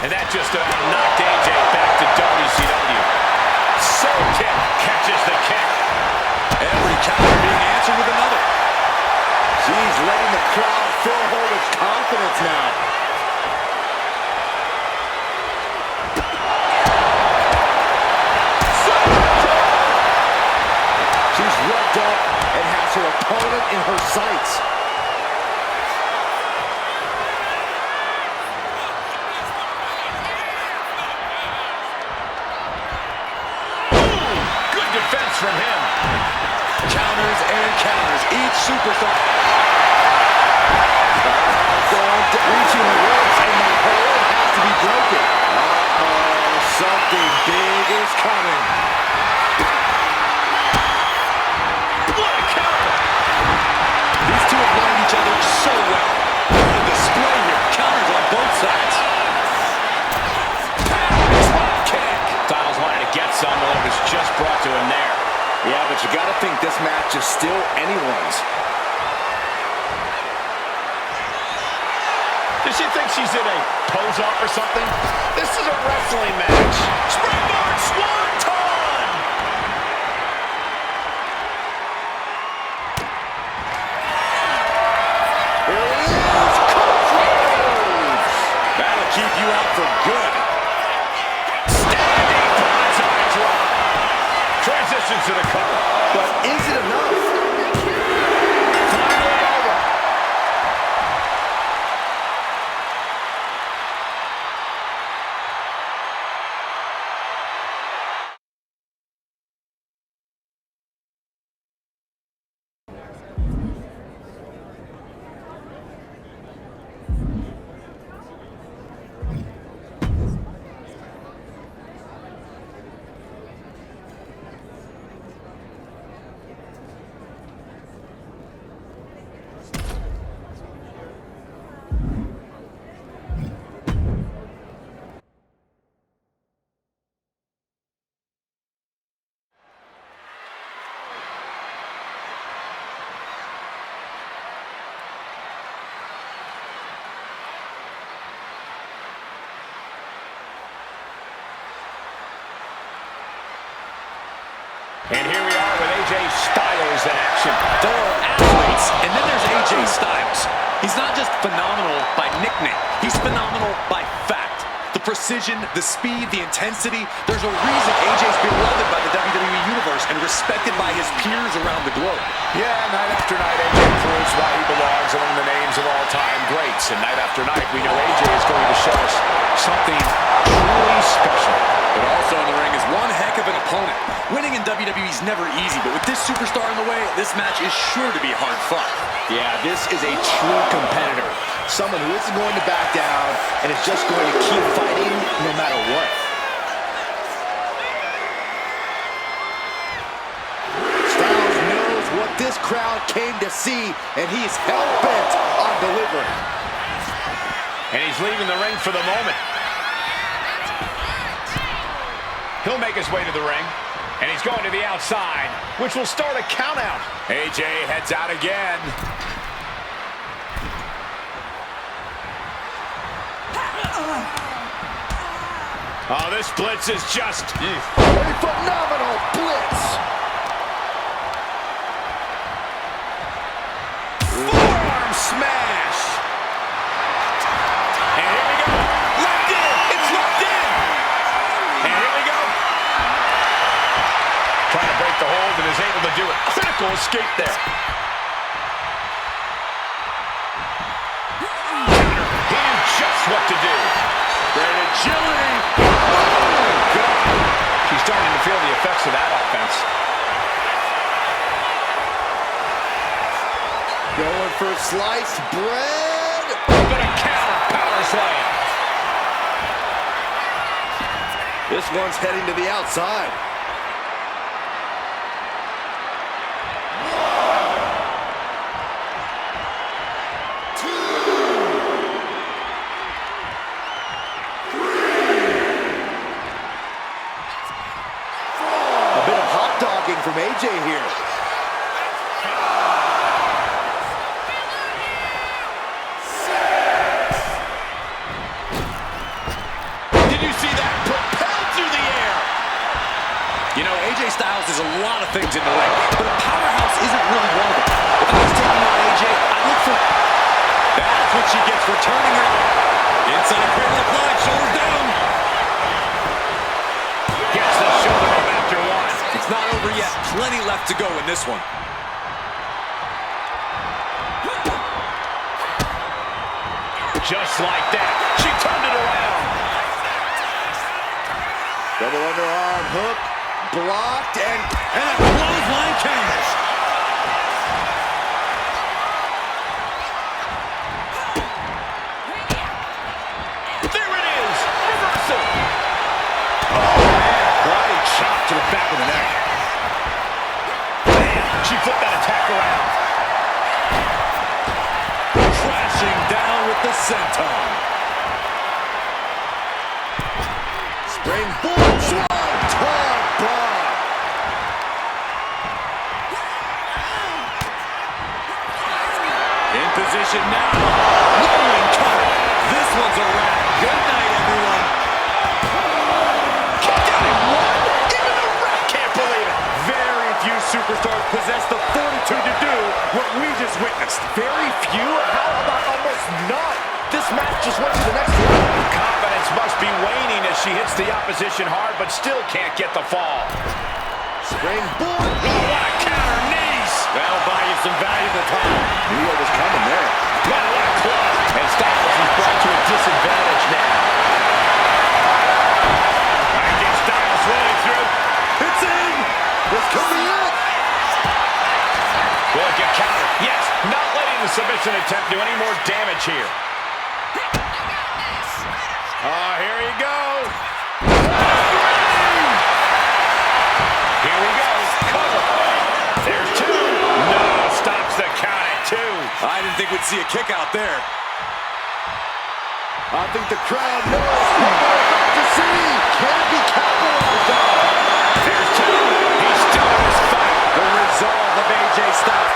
And that just about knocked AJ back to WCW. So kick catches the kick. Every counter being answered with another. She's letting the crowd feel her with confidence now. She's revved up and has her opponent in her sights. Good defense from him. Counters and counters. Each superstar but you gotta think this match is still anyone's. Does she think she's in a pose-off or something? This is a wrestling match. Springboard Swanton! Here it is! Controls! That'll keep you out for good. Standing bonsai drop. Transitions to the cover. But is it enough? Finally over. And here we are with AJ Styles in action. There are athletes, and then there's AJ Styles. He's not just phenomenal by nickname. He's phenomenal by fact. The precision, the speed, the intensity. There's a reason AJ's beloved by the WWE Universe and respected by his peers around the globe. Yeah, night after night, AJ proves why he belongs among the names of all-time greats. And night after night, we know AJ is going to show us something truly special. But also in the ring is one heck of an opponent. Winning in WWE is never easy, but with this superstar in the way, this match is sure to be hard fought. Yeah, this is a true competitor. Someone who isn't going to back down and is just going to keep fighting no matter what. Styles knows what this crowd came to see, and he's hell-bent on delivering. And he's leaving the ring for the moment. He'll make his way to the ring, and he's going to the outside, which will start a countout. AJ heads out again. Oh, this blitz is just... A phenomenal blitz. Forearm smash. And here we go. Locked in. It's locked in. And here we go. Trying to break the hold and is able to do it. Critical escape there. Counter. He knew just what to do. Great agility. Oh, God. She's starting to feel the effects of that offense. Going for sliced bread. Gonna counter power slam. This one's heading to the outside. From AJ here. Did you see that? Propelled through the air. You know, AJ Styles is a lot of things in the ring, but a powerhouse isn't really one of them. If I was taking on AJ, I'd look for... That's what she gets for turning her. Inside cradle applied, shoulders down. Gets the shoulder up after one. It's not over yet. Plenty left to go in this one. Just like that. She turned it around. Double underarm hook. Blocked and a clothesline cash. There it is. Reversal. Oh, man. Body chop to the back of the neck. Bam. She flipped that attack around. Crashing down with the senton. springboard swanton bomb. position now. Rolling cover. This one's a wrap. Good night, everyone. Kicked out in one. Even the ref can't believe it. Very few superstars possess the fortitude to do what we just witnessed. Very few? How about almost none? This match just went to the next level. Confidence must be waning as she hits the opposition hard, but still can't get the fall. Springboard. Oh, what a counter, knees. That'll buy you some valuable time. Knew it was coming there. Man, what a club. And Styles is brought to a disadvantage now. I get Styles rolling through. It's in. This could be it. Will it get countered? Yes, not letting the submission attempt do any more damage here. Here we go. Here we go. Cover. There's two. No, stops the count at two. I didn't think we'd see a kick out there. I think the crowd knows what we're about to see. Can it be capitalized on? There's two. He's still in his fight. The resolve of AJ Styles.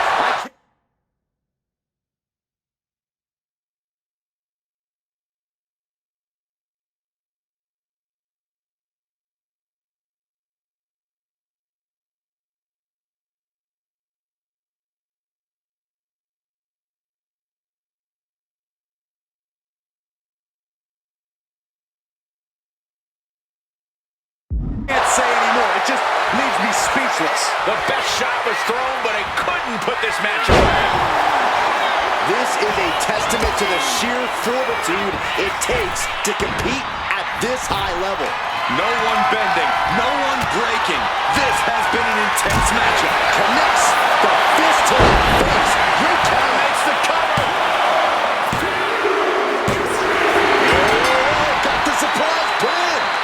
Can't say anymore. It just leaves me speechless. The best shot was thrown, but it couldn't put this match away. This is a testament to the sheer fortitude it takes to compete at this high level. No one bending, no one breaking. This has been an intense matchup. Connects the fist to the face. Great counter. Makes the cover. Oh, got the surprise pin.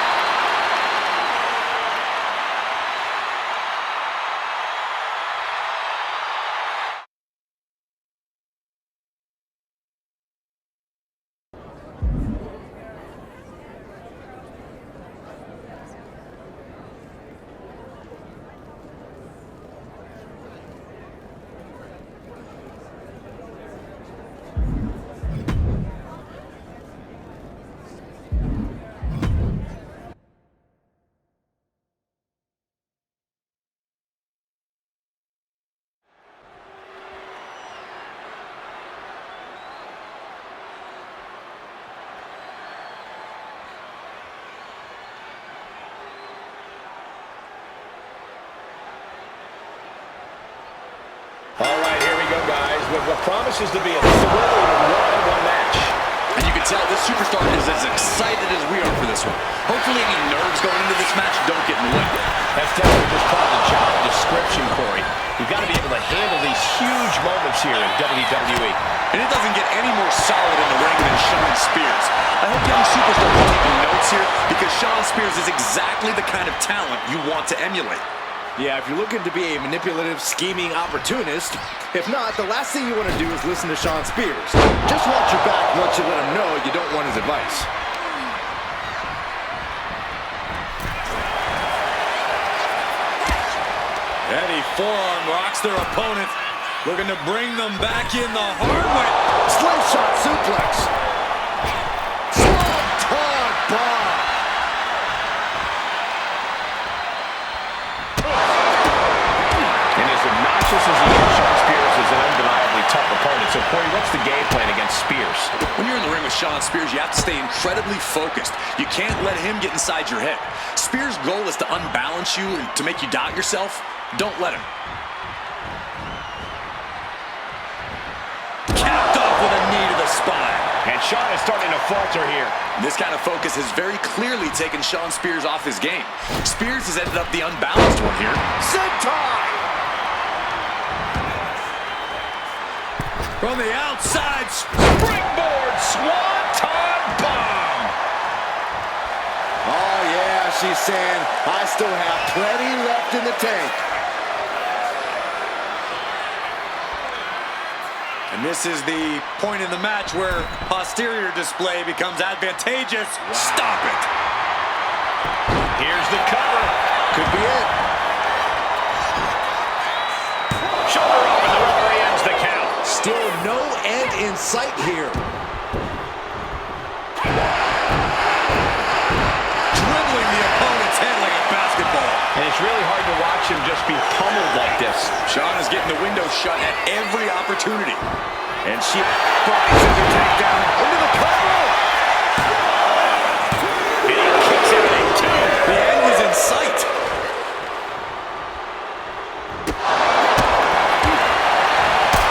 All right, here we go, guys, with what promises to be a thrilling one-on-one match. And you can tell this superstar is as excited as we are for this one. Hopefully any nerves going into this match don't get in the way. That's definitely just part of the job description, Corey. You've got to be able to handle these huge moments here in WWE. And it doesn't get any more solid in the ring than Shawn Spears. I hope young superstars are taking notes here because Shawn Spears is exactly the kind of talent you want to emulate. Yeah, if you're looking to be a manipulative, scheming opportunist, if not, the last thing you want to do is listen to Shawn Spears. Just watch your back once you let him know you don't want his advice. Heavy forearm rocks their opponent. Looking to bring them back in the hard way. Slingshot suplex. Swanton bomb. And as obnoxious as he is, Shawn Spears is an undeniably tough opponent. So, Corey, what's the game plan against Spears? When you're in the ring with Shawn Spears, you have to stay incredibly focused. You can't let him get inside your head. Spears' goal is to unbalance you and to make you doubt yourself. Don't let him. Capped off with a knee to the spine. And Shawn is starting to falter here. This kind of focus has very clearly taken Shawn Spears off his game. Spears has ended up the unbalanced one here. Sentai. From the outside, Springboard Swanton bomb. Oh, yeah, she's saying, I still have plenty left in the tank. And this is the point in the match where posterior display becomes advantageous. Wow. Stop it. Here's the cover. Could be it. Shoulder up and the referee ends the count. Still no end in sight here. Dribbling the opponent's head like a basketball. And it's really hard to watch him just be pummeled like this. Shawn is getting the window shut at every opportunity. And she finds the takedown into the cover. And he kicks out at 2. The end was in sight.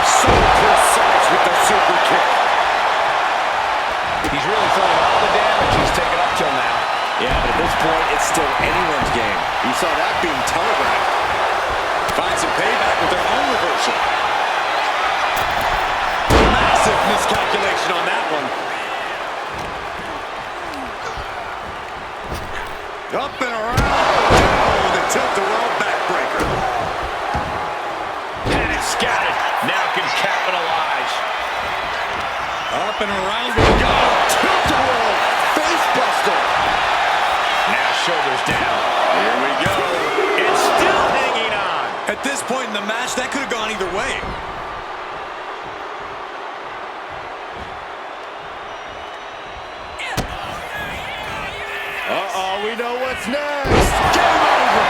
So precise with the super kick. He's really feeling all the damage he's taken up till now. Yeah, but at this point, it's still anyone's game. You saw that being telegraphed. Find some payback with their own reversal. Massive miscalculation on that one. Up and around. Down with a tilt-a-whirl backbreaker. And it's scattered. Now can capitalize. Up and around we go. Tilt-a-whirl face buster. Now shoulders down. Here we go. It's still hanging on. At this point in the match, that could have gone either way. Uh-oh, we know what's next. Game over.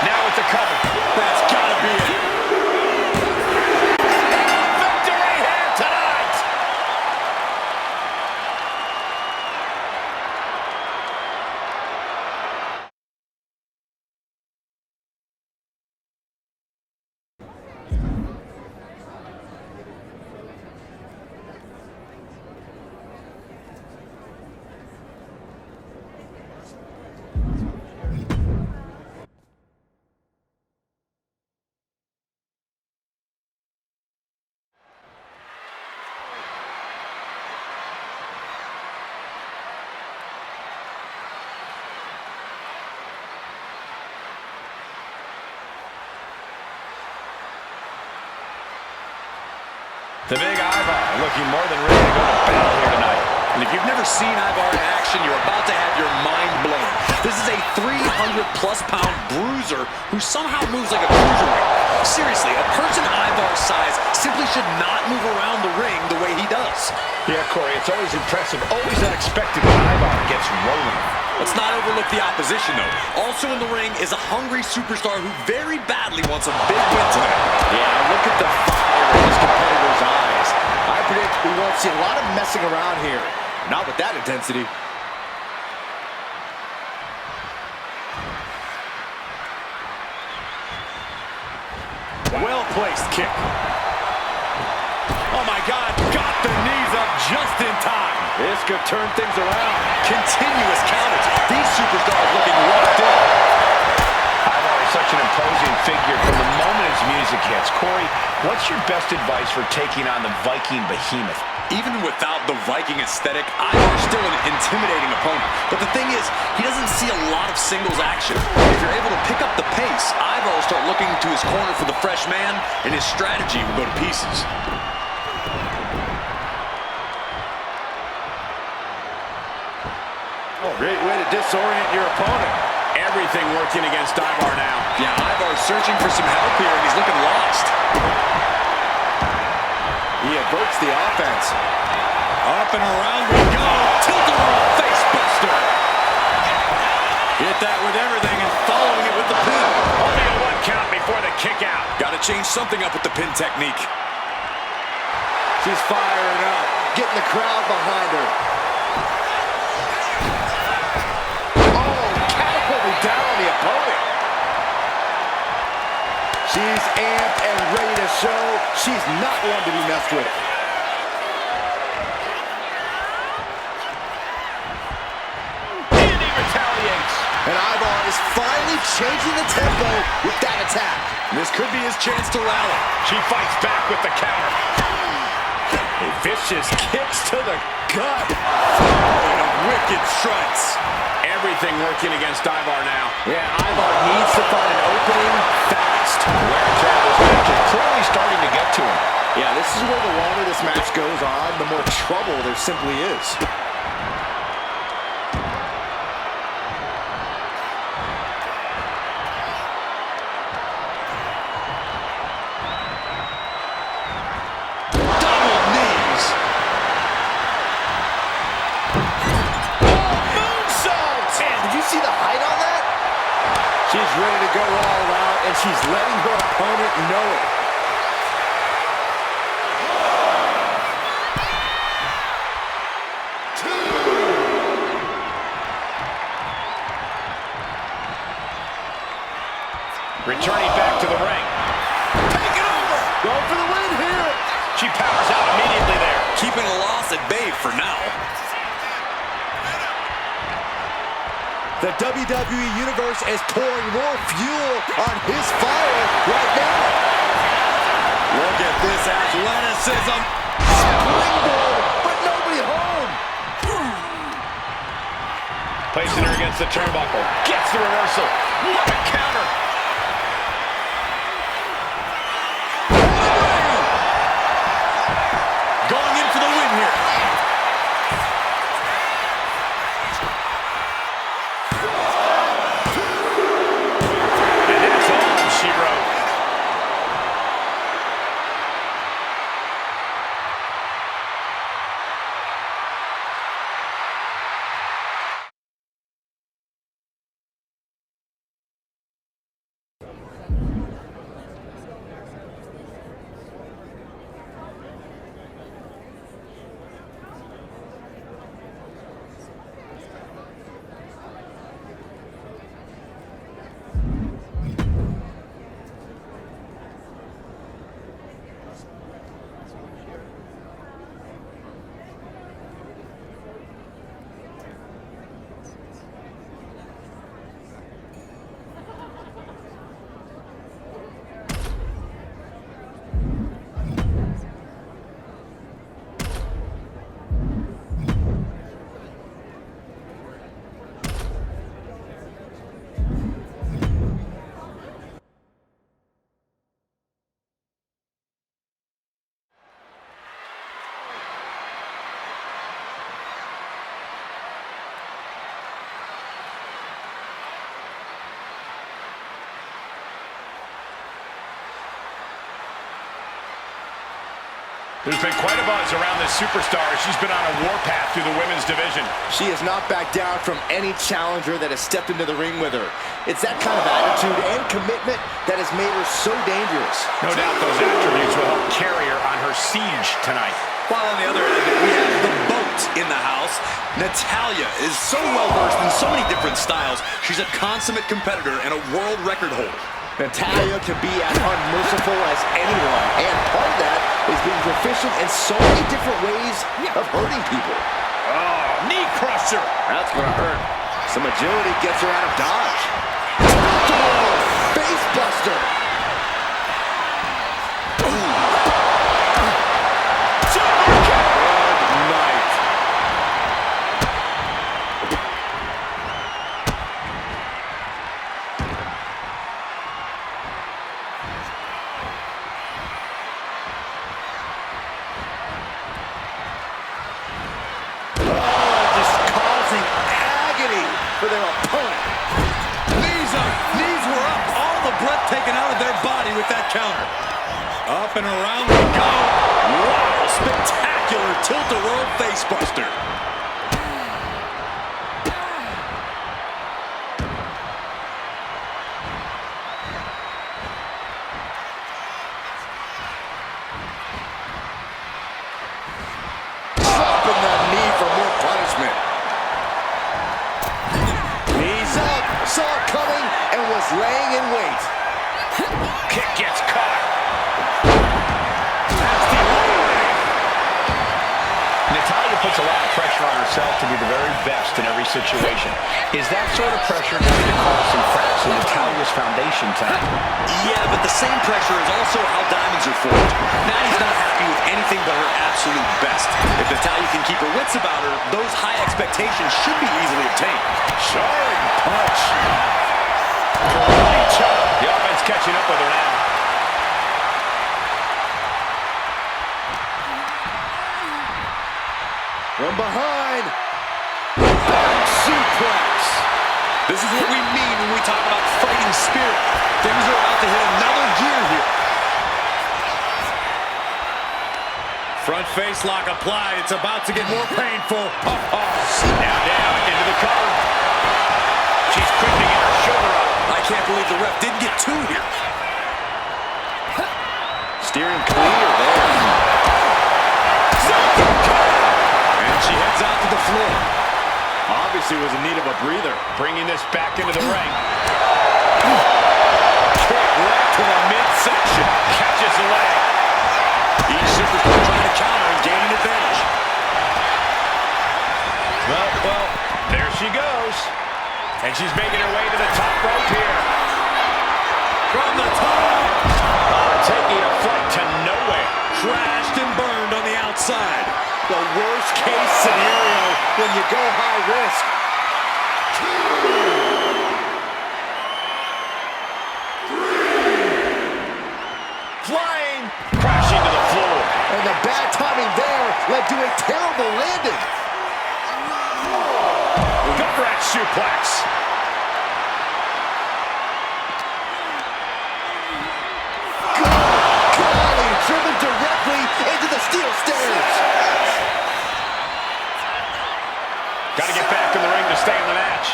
Now with the cover. That's gotta be it. Victory here tonight. The big Ivar looking more than ready to go to battle here tonight. And if you've never seen Ivar in action, you're about to have your mind blown. This is a 300-plus pound bruiser who somehow moves like a cruiserweight. Seriously, a person Ivar's size simply should not move around the ring the way he does. Yeah, Corey, it's always impressive, always unexpected when Ivar gets rolling. Let's not overlook the opposition, though. Also in the ring is a hungry superstar who very badly wants a big win today. Yeah, look at the fire in his competitor's eyes. I predict we won't see a lot of messing around here. Not with that intensity. Well-placed kick. Oh, my God. Got the knees up just in time. This could turn things around. Continuous counters. These superstars looking locked in. Ivar is such an imposing figure from the moment his music hits. Corey, what's your best advice for taking on the Viking behemoth? Even without the Viking aesthetic, Ivar's still an intimidating opponent. But the thing is, he doesn't see a lot of singles action. If you're able to pick up the pace, Ivar will start looking to his corner for the fresh man, and his strategy will go to pieces. Oh, great way to disorient your opponent. Everything working against Ivar now. Yeah, Ivar's searching for some help here, and he's looking lost. He averts the offense. Up and around we go. Tilt-a-whirl face buster. Hit that with everything and following it with the pin. Only a 1 count before the kick out. Got to change something up with the pin technique. She's firing up, getting the crowd behind her. Oh, catapulting down on the opponent. She's amped and ready to show she's not one to be messed with. And he retaliates. And Ivar is finally changing the tempo with that attack. This could be his chance to rally. She fights back with the counter. A vicious kicks to the gut. And a wicked strikes. Everything working against Ivar now. Yeah, Ivar needs to find an opening fast. Wear and tear of this match is clearly starting to get to him. Yeah, this is where the longer this match goes on, the more trouble there simply is. she's letting her opponent know it. Returning back to the ring. Take it over! Going for the win here! She powers out immediately there. Keeping a loss at bay for now. The WWE Universe is pouring more fuel on his fire right now. Look at this athleticism. Springboard, but nobody home. Placing her against the turnbuckle. Gets the reversal. What a counter. Going in for the win here. And that's all she wrote. There's been quite a buzz around this superstar. She's been on a warpath through the women's division. She has not backed down from any challenger that has stepped into the ring with her. It's that kind of attitude and commitment that has made her so dangerous. No doubt those attributes will help carry her on her siege tonight. While on the other end, we have the boat in the house. Natalia is so well-versed in so many different styles. She's a consummate competitor and a world record holder. Natalia can be as unmerciful as anyone, and part of that is being proficient in so many different ways of hurting people. Oh, knee crusher. That's gonna hurt. Some agility gets her out of dodge. Face buster. Good night. For their opponent. Knees up, knees were up. All the breath taken out of their body with that counter. Up and around they go. Wow, spectacular tilt-a-whirl facebuster. Dropping that knee for more punishment. Saw it coming and was laying in wait. Kick gets caught. Natalia puts a lot of pressure on herself to be the very best in every situation. Is that sort of pressure going to cause some cracks in Natalia's foundation tonight? Yeah, but the same pressure is also how diamonds are formed. Natty's not happy with anything but her absolute best. If Natalia can keep her wits about her, those high expectations should be easily obtained. Soaring punch. Great chop. The offense catching up with her now. From behind. Back suplex. This is what we mean when we talk about fighting spirit. Things are about to hit another gear here. Front face lock applied. It's about to get more painful. Now down into the cover. She's quick to get her shoulder up. I can't believe the ref didn't get two here. Steering clear there. And she heads out to the floor. Obviously was in need of a breather. Bringing this back into the ring. Kick right to the midsection. Catches the leg. Each superstar trying to counter and gain an advantage. Well, there she goes. And she's making her way to the top rope here. From the top. Taking a flight to nowhere. Crashed and burned on the outside. The worst case scenario when you go high risk. Flying. Crashing to the floor. And the bad timing there led to a terrible landing. Gut-wrench suplex. Golly, driven directly into the steel stairs. Got to get back in the ring to stay in the match.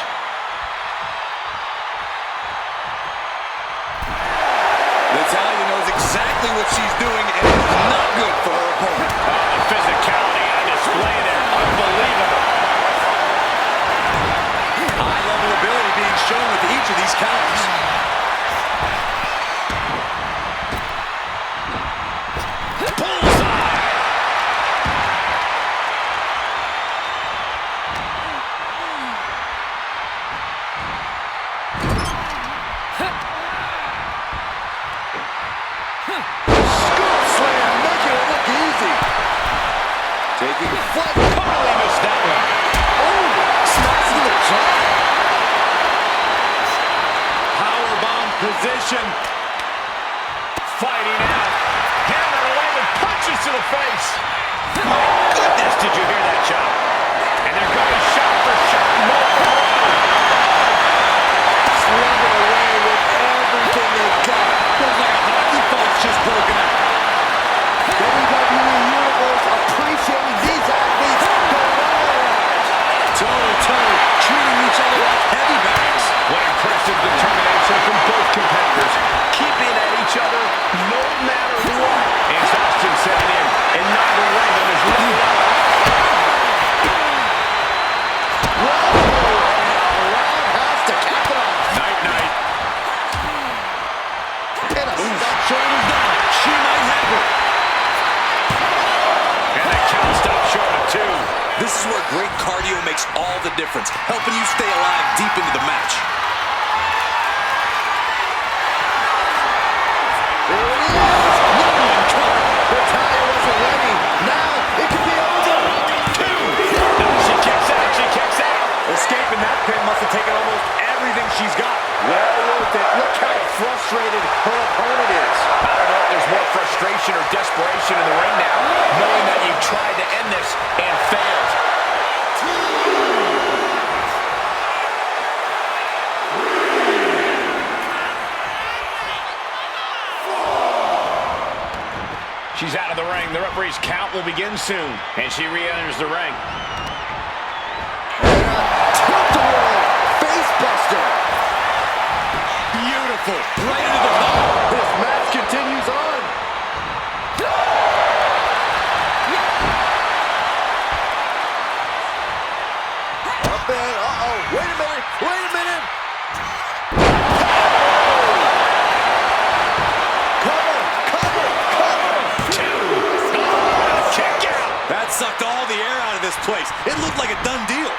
Natalya knows exactly what she's doing, and it's not good for her opponent. The physicality on display there. Unbelievable. High-level ability being shown with each of these counters. Bullseye. Scoop slam, making it look easy. Taking flight. Totally missed that one. Oh, smashing the jaw. Powerbomb position. Fighting out. Hammer away with punches to the face. My goodness, did you hear that shot? And they're going shot for shot. Slugging away with everything they've got. Feels like a hockey fight's just broken out. WWE Universe appreciating these athletes going all out. Toe-to-toe, treating each other like heavy bags. What impressive determination from both competitors. Keeping at each other no matter what. Exhaustion setting in, and neither one of them is letting up. Roundhouse to cap it off. Night-night. And a stop. Shoulders down. She might have it. And that count stopped short of two. This is where great cardio makes all the difference, helping you stay alive deep into the match. There it is. No one caught. Natalya wasn't ready. Now it could be over. Two. No, she kicks out. She kicks out. Escaping that pin must have taken almost everything she's got. Well worth it. Look how frustrated her opponent is. I don't know if there's more frustration or desperation in the ring now, knowing that you've tried to end this and failed. She's out of the ring. The referee's count will begin soon, and she re-enters the ring. Tilt-a-whirl. Face buster. Beautiful. Right into the bottom. This match continues on. Up and, uh-oh. Wait a minute. Wait a minute. Cover. Cover. Cover. Kick out. That sucked all the air out of this place. It looked like a done deal.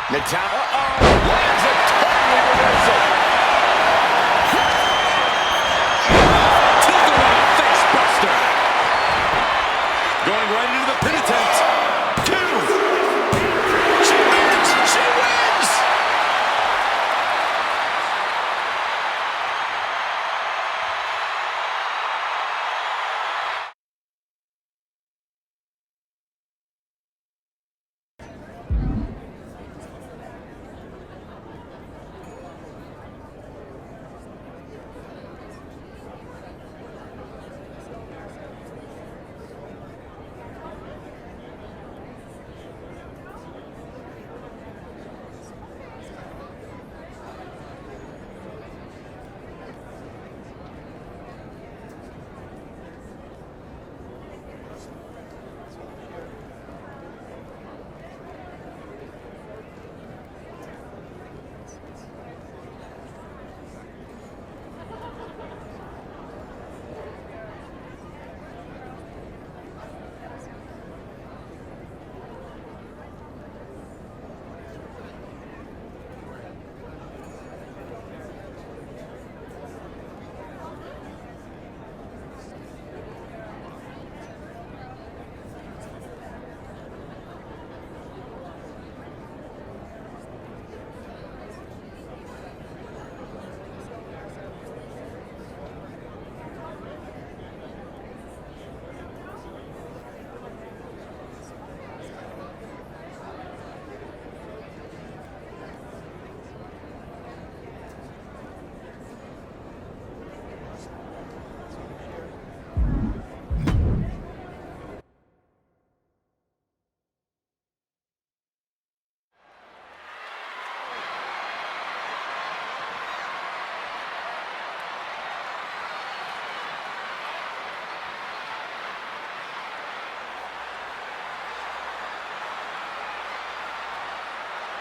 Natalya, lands a totally reversal. Tilt-a-whirl face buster. Going right into the pin attempt. Two. She wins. She wins.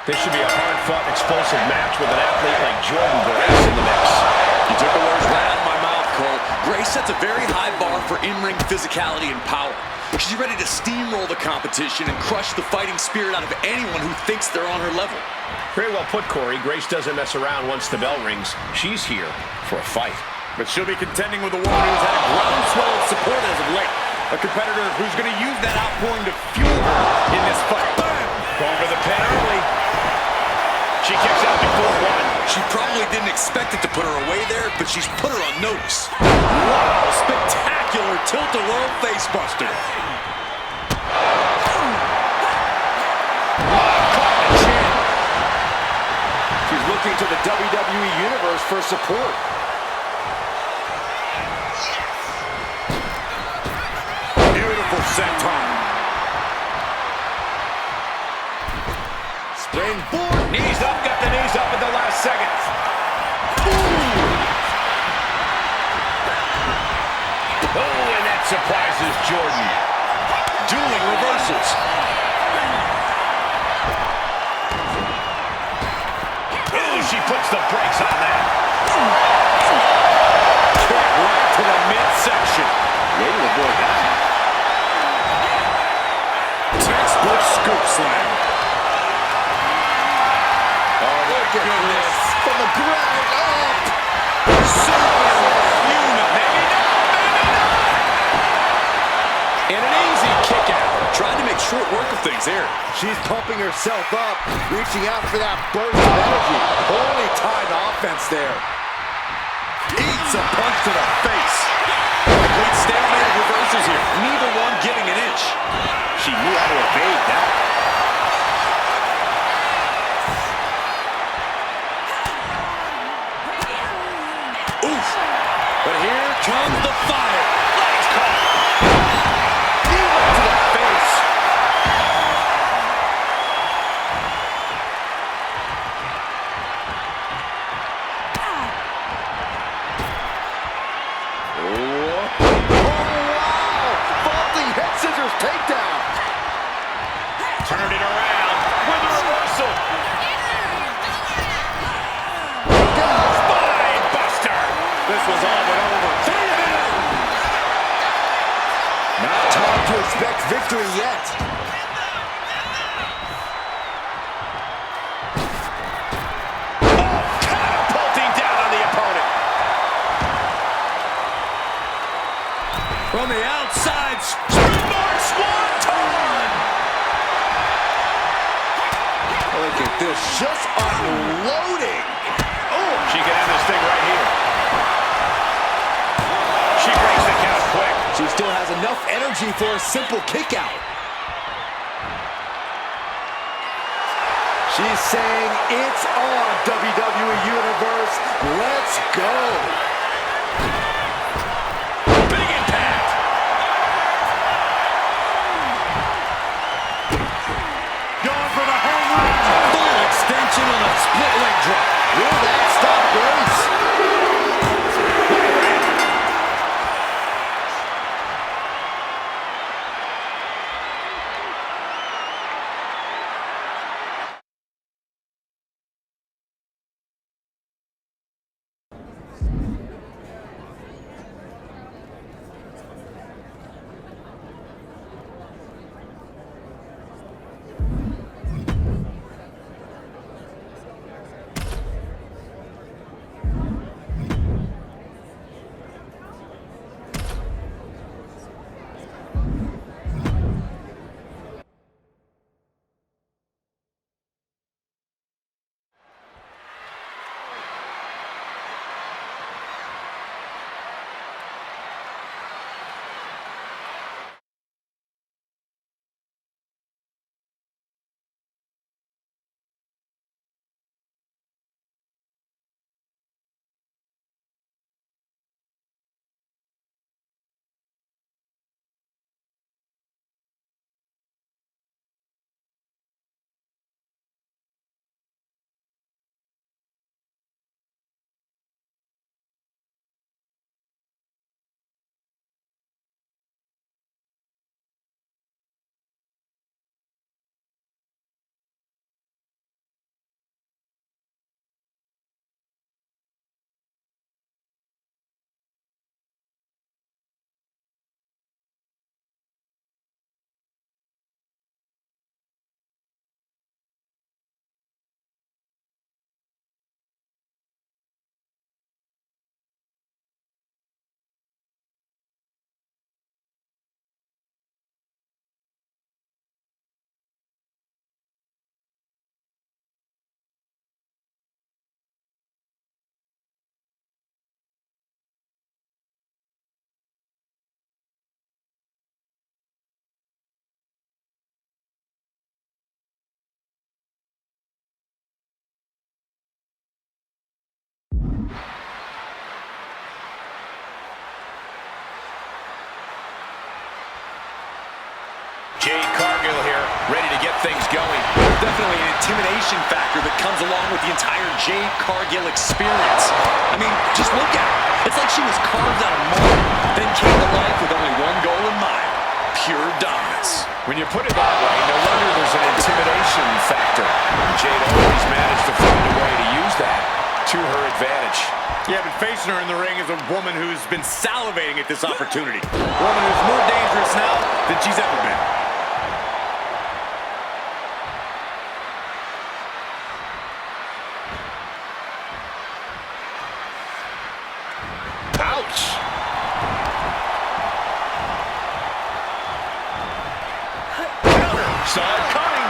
This should be a hard-fought, explosive match with an athlete like Jordan Grace in the mix. You took the words right out of my mouth, Cole. Grace sets a very high bar for in-ring physicality and power. She's ready to steamroll the competition and crush the fighting spirit out of anyone who thinks they're on her level. Very well put, Corey. Grace doesn't mess around once the bell rings. She's here for a fight. But she'll be contending with a woman who's had a groundswell of support as of late. A competitor who's going to use that outpouring to fuel her in this fight. Going for the pin early. She kicks out before one. She probably didn't expect it to put her away there, but she's put her on notice. Wow, spectacular tilt-a-whirl facebuster. She's looking to the WWE Universe for support. Beautiful senton. Springboard. Knees up, got the knees up at the last second. Oh, and that surprises Jordan. Dueling reversals. Oh, she puts the brakes on that. Kick right to the midsection. Way to avoid that. Textbook scoop slam. Oh, look at this. From the ground up. And an easy kick out. Trying to make short work of things here. She's pumping herself up, reaching out for that burst of energy. Poorly timed offense there. Eats a punch to the face. Complete stalemate of reversals here. Neither one giving an inch. She knew how to evade that. Oof. But here comes the fire. Legs caught. Knee right to the face. Takedown. Turned it around with a reversal. Spine buster. This was all but over. Not time to expect victory yet. Oh, catapulting down on the opponent. From the outside. Springboard swanton. Look at this, just unloading. Oh, she can end this thing right here. She breaks the count quick. She still has enough energy for a simple kick out. She's saying it's on, WWE Universe. Let's go. Big impact. Going for the home run. Full extension on a split leg drop. Will that stop Grace? Jade Cargill here, ready to get things going. Definitely an intimidation factor that comes along with the entire Jade Cargill experience. I mean, just look at her. It's like she was carved out of marble, then came to life with only one goal in mind: pure dominance. When you put it that way, no wonder there's an intimidation factor. Jade always managed to find a way to use that to her advantage. Yeah, but facing her in the ring is a woman who's been salivating at this opportunity. A woman who's more dangerous now than she's ever been. Ouch! Saw it coming.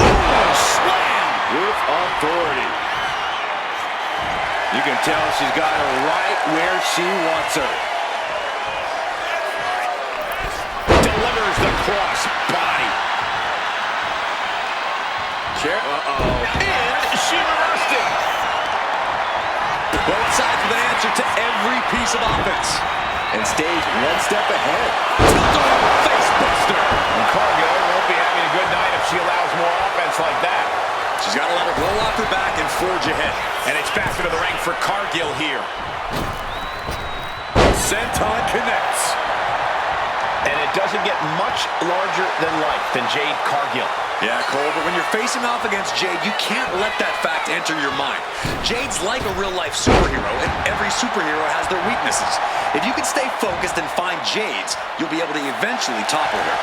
Oh, slam! With authority. You can tell she's got her right where she wants her. Delivers the cross body. Chair. And she reversed it. Both sides with an answer to every piece of offense. And stays one step ahead. Tilt-a-whirl face buster. And Cargill won't be having a good night if she allows more offense like that. She's got to let her roll off her back and forge ahead. And it's back into the ring for Cargill here. Senton connects. And it doesn't get much larger than life than Jade Cargill. Yeah, Cole, but when you're facing off against Jade, you can't let that fact enter your mind. Jade's like a real-life superhero, and every superhero has their weaknesses. If you can stay focused and find Jade's, you'll be able to eventually topple her.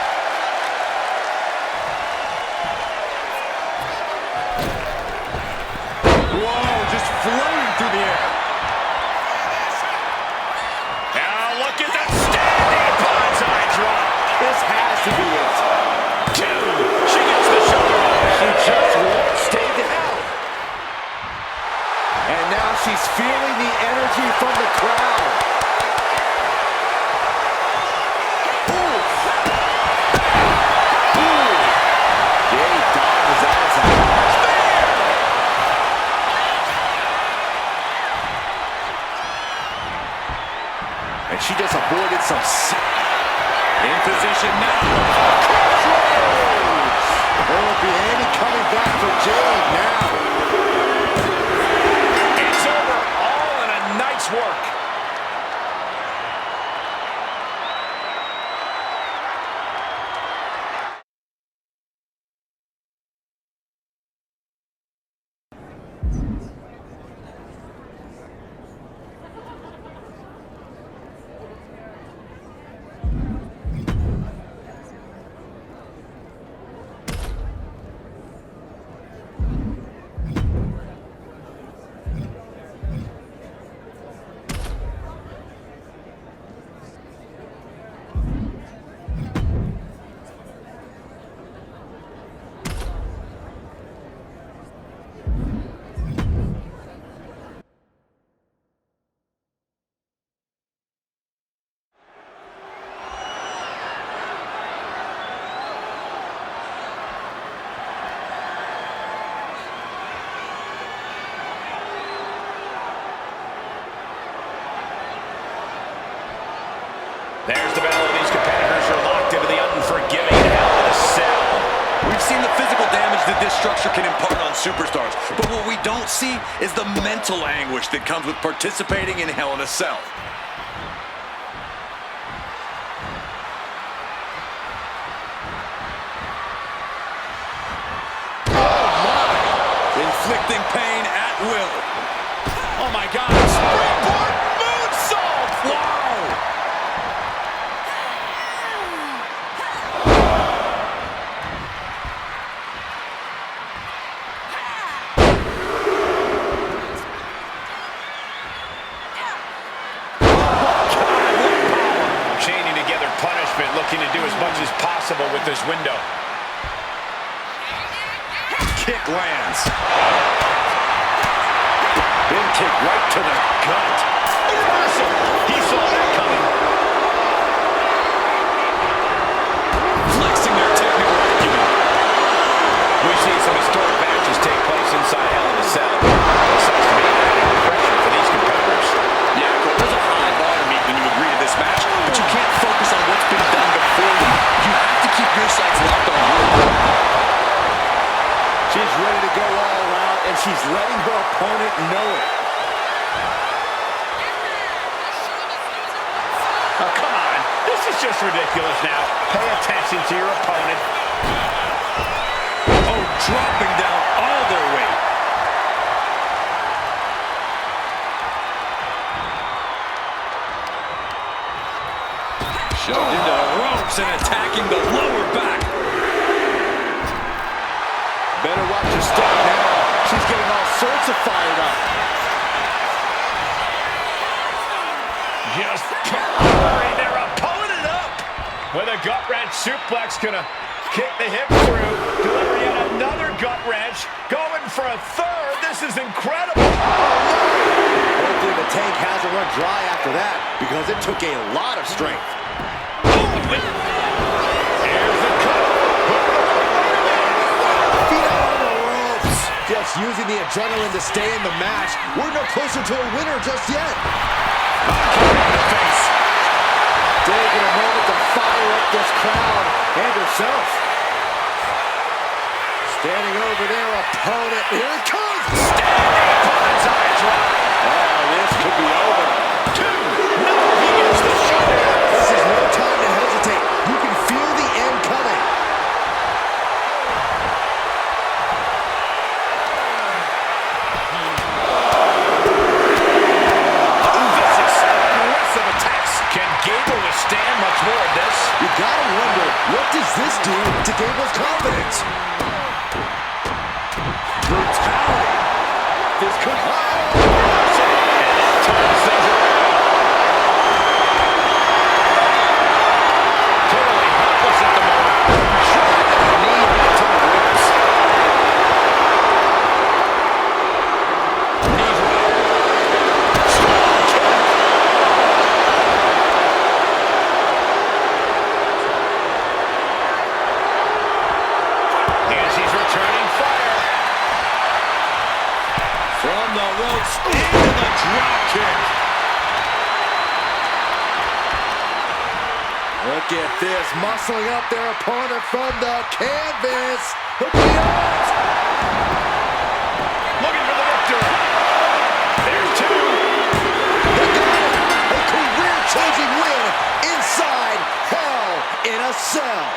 Whoa, just floating through the air. Now look at that standing bonsai drop. This has to be it. Two. She gets the shoulder up. She just won't stay down. And now she's feeling the energy from the crowd. Jade dodges out of time. And she just avoided some... In position now. There won't be any coming back for Jade now. It's over. All in a night's work. There's the battle. These competitors are locked into the unforgiving Hell in a Cell. We've seen the physical damage that this structure can impart on superstars, but what we don't see is the mental anguish that comes with participating in Hell in a Cell. Inflicting pain at will. Oh my God! Springboard moonsault! Wow! Chaining together punishment, looking to do as much as possible with this window. Kick lands. Big kick right to the gut. Reversal. He saw that coming. Flexing their technical acumen. We've seen some historic matches take place inside Hell in a Cell. This has to be added pressure for these competitors. Yeah, there's a high bar to meet when you agree to this match, but you can't focus on what's been done before you. You have to keep your she's letting her opponent know it. Oh, come on. This is just ridiculous now. Pay attention to your opponent. Oh, dropping down all their weight. Shoved into the ropes and attacking the lower back. Better watch her step now. She's getting all sorts of fired up. Just powering their opponent up. With a gut wrench suplex, gonna kick the hip through. Deliver yet another gut wrench. Going for a third. This is incredible. Hopefully the tank hasn't run dry after that, because it took a lot of strength. There's the cut. Feet out on the ropes. Just using the adrenaline to stay in the match. We're no closer to a winner just yet. Face. Taking a moment to fire up this crowd and herself. Standing over their opponent. Here it comes. Standing opponent's eyes wide. Oh, this could be over. 2. No, he gets the shoulder. This is no time to hesitate. You can feel the end coming. Aggressive attacks. Can Gable withstand much more of this? You gotta wonder, what does this do to Gable's confidence? Brutality. This could... Turns things around. Totally helpless at the moment. Knee right to the ribs. Knees right. Strong kick. And she's returning fire. From the ropes into the drop kick. Look at this, muscling up their opponent from the canvas. Look at the arms. Looking for the victory. There's 2. They got it. A career-changing win inside Hell in a Cell.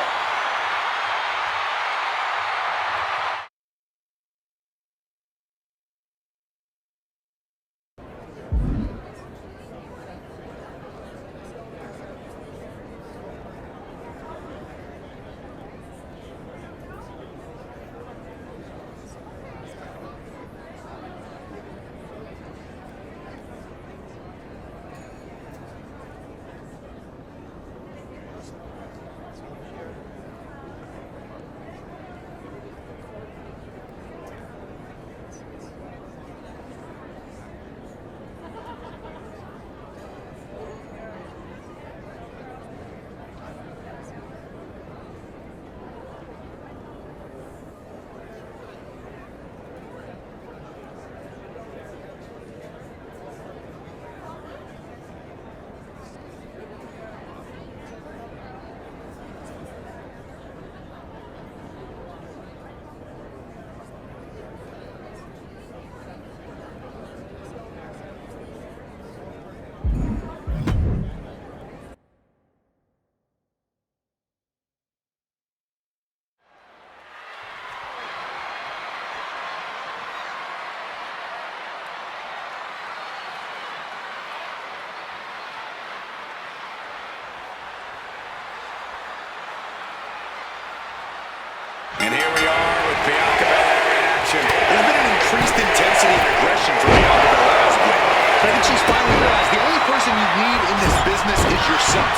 And here we are with Bianca Belair in action. There's been an increased intensity and aggression from Bianca Belair as of late. But I think she's finally realized the only person you need in this business is yourself.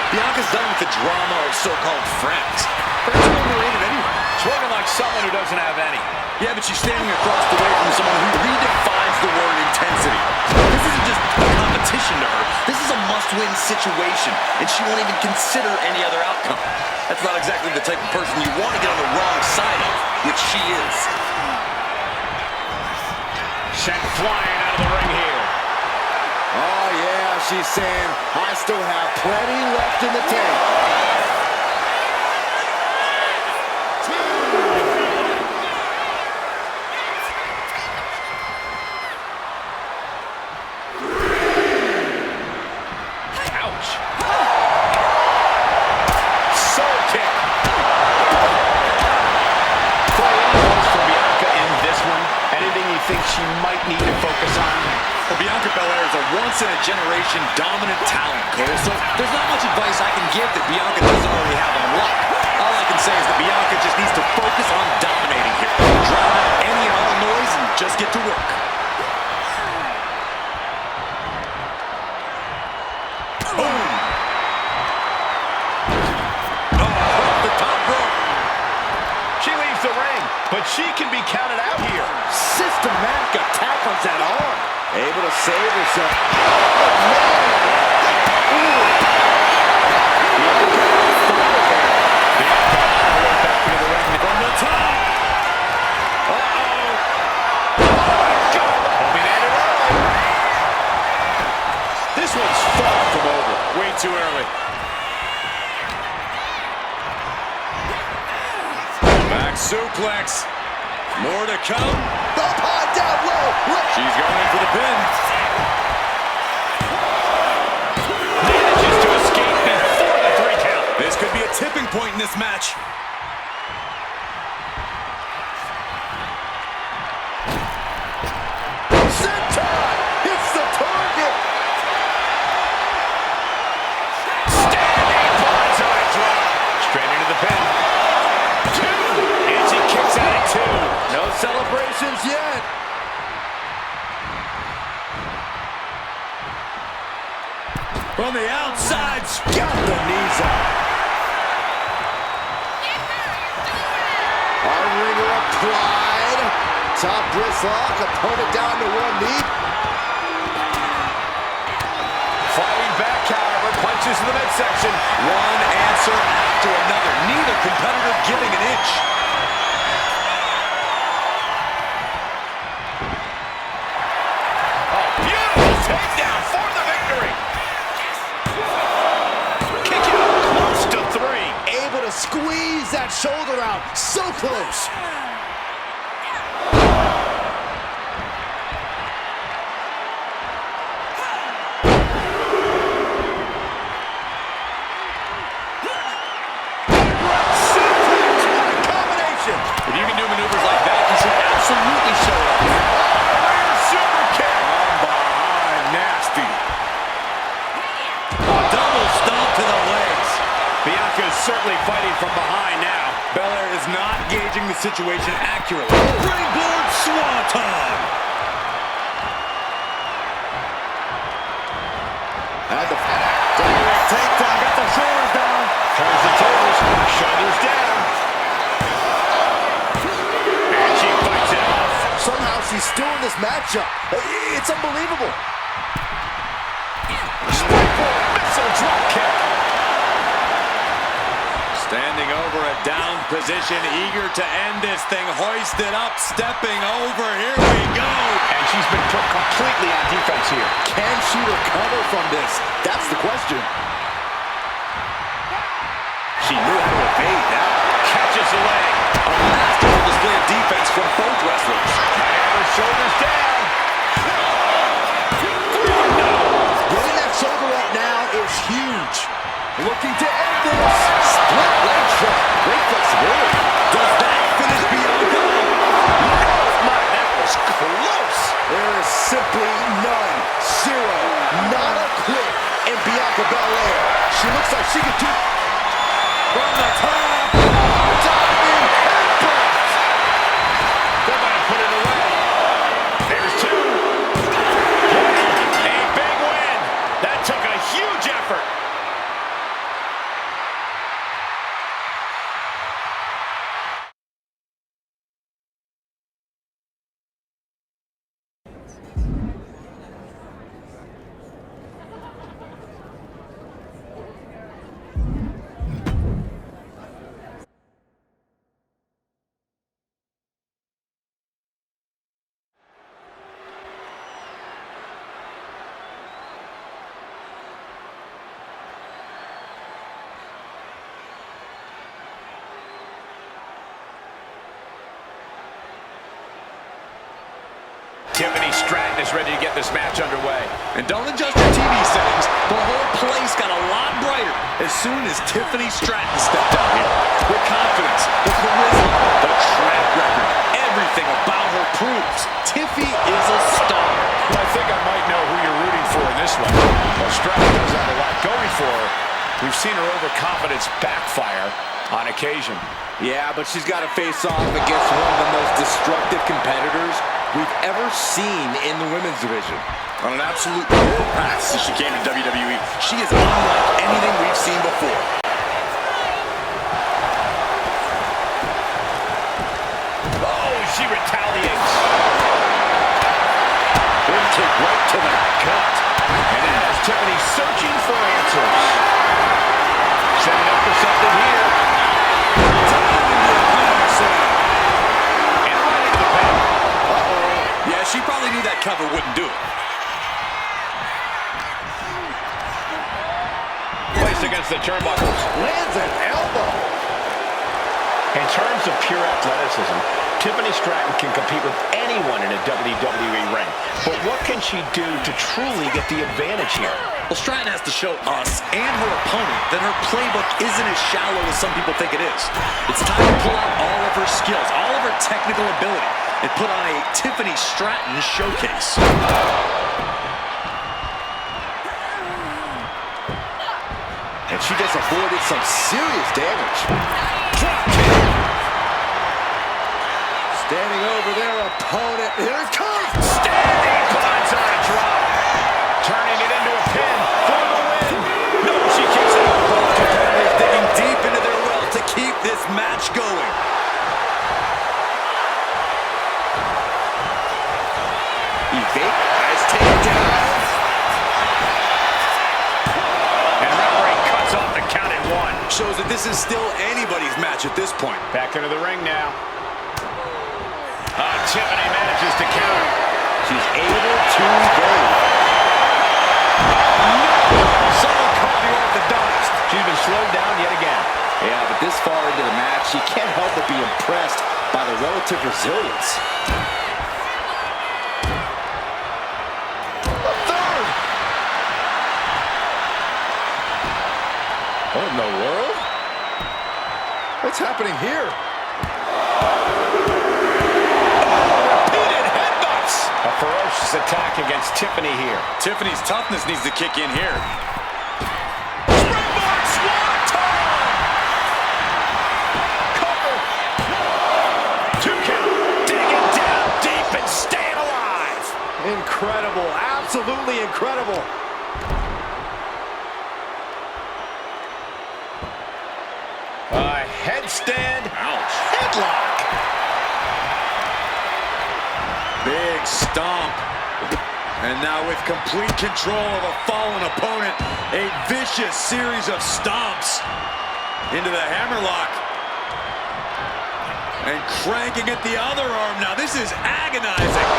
Bianca's done with the drama of so-called friends. Friends are overrated anyway. She's working like someone who doesn't have any. Yeah, but she's standing across the way from someone who redefines the word intensity. This isn't just a competition to her. This is a must-win situation, and she won't even consider any other outcome. That's not exactly the type of person you want to get on the wrong side of, which she is. Sent flying out of the ring here. Oh, yeah, she's saying, I still have plenty left in the tank. she might need to focus on? Well, Bianca Belair is a once-in-a-generation dominant talent, Cole, so there's not much advice I can give that Bianca doesn't already have on lock. All I can say is that Bianca just needs to focus on dominating here. Drown out any and all noise and just get to work. Boom! Off the top rope. She leaves the ring, but she can be counted out here. Systematic attack on that arm. Able to save herself. Oh, man. Ooh. Back into the ring from the top. Uh-oh. Oh, my God. Hoping at it early. This one's far from over. Way too early. Back suplex. More to come. The pod down low. She's going in for the pin. Manages to escape before the 3 count. This could be a tipping point in this match. Senton hits the target. Standing bonsai drop. Straight into the pin. 2. And she kicks out at 2. No celebrations yet. From the outside. Got the knees up. Our ringer applied. Top wrist lock. Opponent down to one knee. Fighting back, however, punches in the midsection. One answer after another. Neither competitor giving an inch. Oh, beautiful takedown for the victory. Kick out close to 3. Able to squeeze that shoulder out. So close. If you can do maneuvers like that, you should absolutely show up. Rear super kick. From behind. Nasty. Double stomp to the legs. Bianca is certainly fighting from behind now. Belair is not gauging the situation accurately. Springboard Swanton. Had the takedown. Got the shoulders down. Turns the tables. Shoulders down. And she fights it off. Somehow she's still in this matchup. It's unbelievable. Springboard missile drop kick. Standing over a down position, eager to end this thing. Hoisted up, stepping over. Here we go. And she's been put completely on defense here. Can she recover from this? That's the question. She knew how to evade that. Catches the leg. A masterful display of defense from both wrestlers. And her shoulders down. Getting that shoulder up now is huge. Looking to end this. Split leg shot. Great flexibility. Does that finish Bianca? That was close. There is simply none. Zero. Not a quit in Bianca Belair. She looks like she could do From the top. diving headbutt. They're going to put it away. There's 2. A big win. That took a huge effort. Tiffany Stratton is ready to get this match underway. And don't adjust your TV settings. The whole place got a lot brighter as soon as Tiffany Stratton stepped out here. The confidence, the charisma, the track record, everything about her proves Tiffy is a star. Well, I think I might know who you're rooting for in this one. Well, Stratton does have a lot going for her. We've seen her overconfidence backfire on occasion. Yeah, but she's got to face off against one of the most destructive competitors we've ever seen in the women's division. On an absolute warpath since she came to WWE, she is unlike anything we've seen before. Oh, she retaliates. Big kick right to the gut. And it has Tiffany searching for answers. Setting up for something here. And right into the pin. Uh-oh. Yeah, she probably knew that cover wouldn't do it. Placed against the turnbuckles. Lands an elbow. In terms of pure athleticism, Tiffany Stratton can compete with anyone in a WWE ring. But what can she do to truly get the advantage here? Well, Stratton has to show us and her opponent that her playbook isn't as shallow as some people think it is. It's time to pull out all of her skills, all of her technical ability, and put on a Tiffany Stratton showcase. And she just avoided some serious damage. Drop kick. Standing over their opponent. Here it comes. Standing climbs on a drop. Turning it into a pin for the win. No, she kicks it out. Competitors digging deep into their well to keep this match going. Evade. Nice takedown. And referee cuts off the count at 1. Shows that this is still anybody's match at this point. Back into the ring now. Tiffany manages to counter. She's able to go. Someone caught the orthodontist. She's been slowed down yet again. Yeah, but this far into the match, she can't help but be impressed by the relative resilience. Third. What in the world? What's happening here? A ferocious attack against Tiffany here. Tiffany's toughness needs to kick in here. Springboard Swanton! Cover. 2 count. Digging down deep and staying alive. Incredible. Absolutely incredible. A headstand. Ouch. Headlock. Big stomp. And now with complete control of a fallen opponent, a vicious series of stomps into the hammerlock. And cranking at the other arm now. This is agonizing.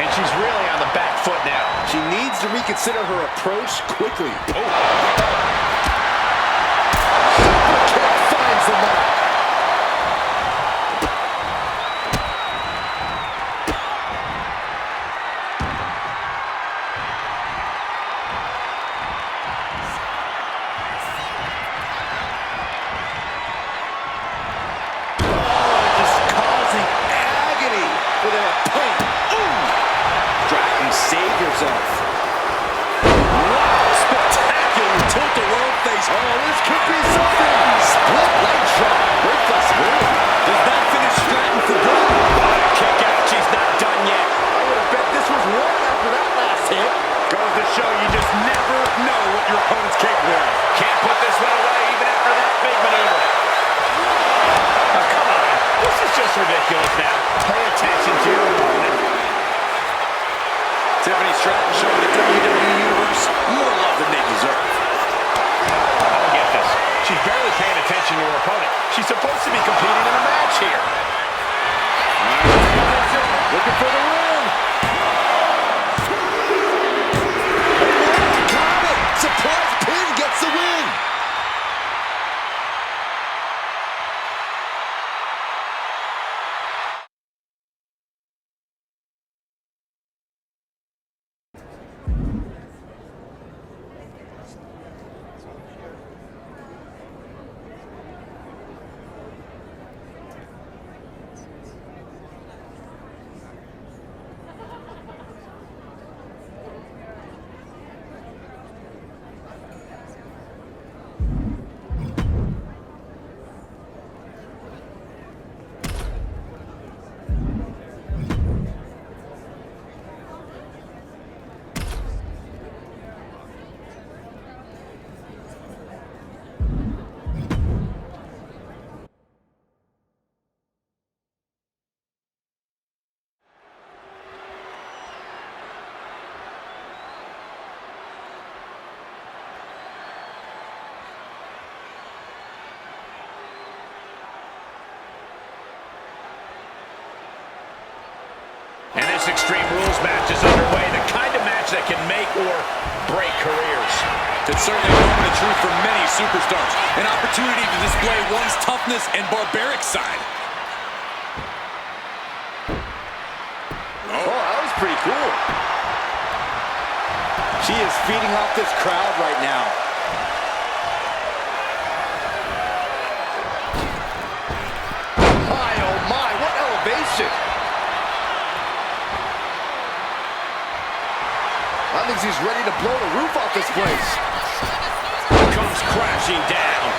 And she's really on the back foot now. She needs to reconsider her approach quickly. Oh. Kick finds the mark. Save yourself. Wow, spectacular tilt-a-whirl face. Oh, this could be something. Split leg shot. Great flexibility. Does that finish Stratton for good? Kick out. She's not done yet. I would have bet this was one after that last hit. Goes to show you just never know what your opponent's capable of. Can't put this one away even after that big maneuver. Oh, come on. This is just ridiculous now. Pay attention to your opponent. Tiffany Stratton showing the WWE Universe more love than they deserve. I don't get this. She's barely paying attention to her opponent. She's supposed to be competing in a match here. Looking for the win. Got it. Surprise pin gets the win. This Extreme Rules match is underway, the kind of match that can make or break careers. It's certainly a moment of truth for many superstars. An opportunity to display one's toughness and barbaric side. Oh, that was pretty cool. She is feeding off this crowd right now. My, oh my, what elevation. I think she's ready to blow the roof off this place. Comes crashing down.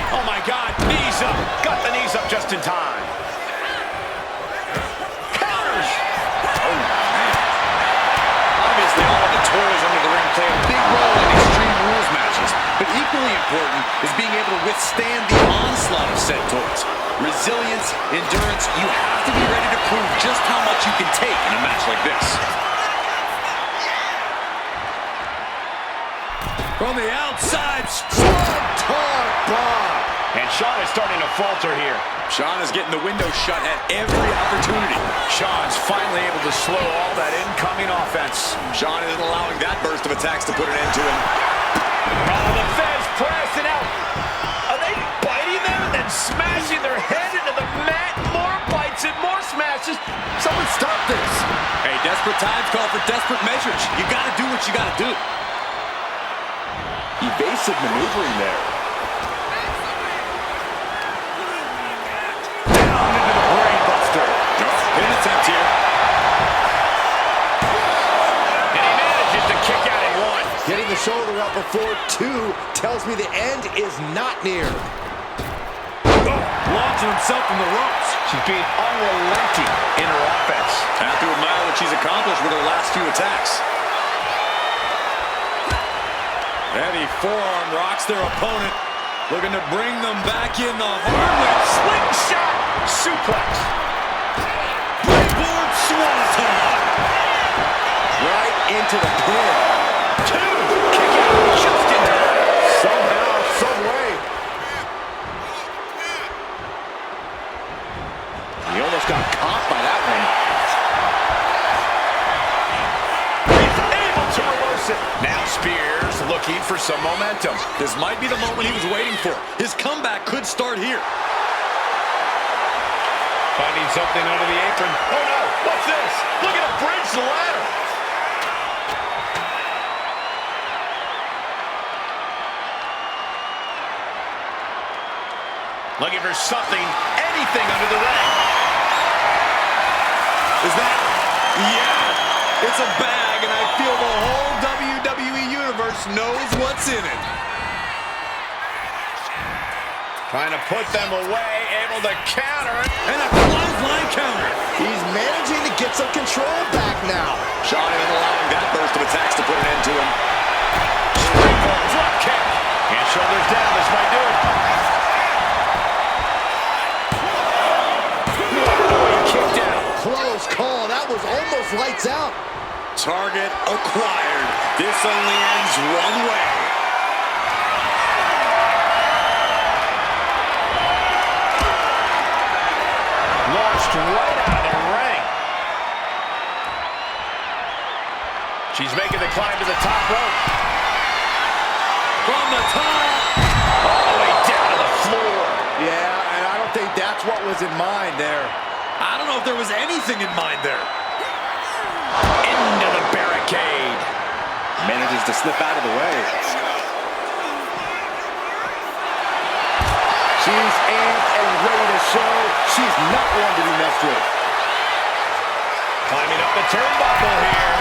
Oh my God, knees up. Got the knees up just in time. Counters. Oh man. Obviously all of the toys under the ring play a big role in Extreme Rules matches. But equally important is being able to withstand the onslaught of set toys. Resilience, endurance, you have to be ready to prove just how much you can take in a match like this. From the outside, Swanton bomb. And Shawn is starting to falter here. Shawn is getting the window shut at every opportunity. Shawn's finally able to slow all that incoming offense. Shawn isn't allowing that burst of attacks to put an end to him. Oh, the Fez pressing out. Are they biting them and then smashing their head into the mat? More bites and more smashes. Someone stop this. Hey, desperate times call for desperate measures. You got to do what you got to do. Evasive maneuvering there. Down into the brain buster. Pin attempt here. And he manages to kick out at one. Getting the shoulder up before two tells me the end is not near. launching himself from the ropes. She's being unrelenting in her offense. Have to admire what she's accomplished with her last few attacks. Heavy forearm rocks their opponent, looking to bring them back in the hardwood. Slingshot suplex. Springboard swanton. Right into the pin. Two. Kick out just in time. Somehow, some way. He almost got caught by that one. He's able to reverse it. Now Spears looking for some momentum. This might be the moment he was waiting for. His comeback could start here. Finding something under the apron. Oh no, what's this? Look at him bridge the ladder. Looking for something, anything under the ring. Is that? Yeah, it's a bag, and I feel the whole WWE Universe knows what's in it. Trying to put them away, able to counter it. And a clothesline counter. He's managing to get some control back now. Shawn isn't allowing that burst of attacks to put an end to him. Springboard drop kick. And shoulders down, this might do it. Kicked out. Close call. That was almost lights out. Target acquired. This only ends one way. Launched right out of the ring. She's making the climb to the top rope. From the top. All the way down to the floor. Yeah, and I don't think that's what was in mind there. I don't know if there was anything in mind there. Into the barricade. Manages to slip out of the way. She's amped and ready to show she's not one to be messed with. Climbing up the turnbuckle here.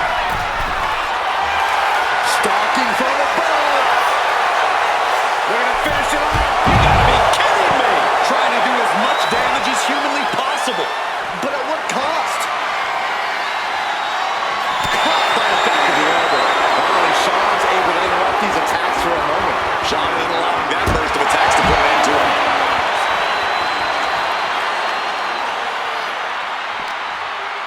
Stalking from above. They're going to finish it off. You gotta be kidding me. Trying to do as much damage as humanly possible. But at what cost? Caught by the back of the elbow. Finally, Shawn's able to interrupt these attacks for a moment. Shawn isn't allowing that burst of attacks to put an end to him.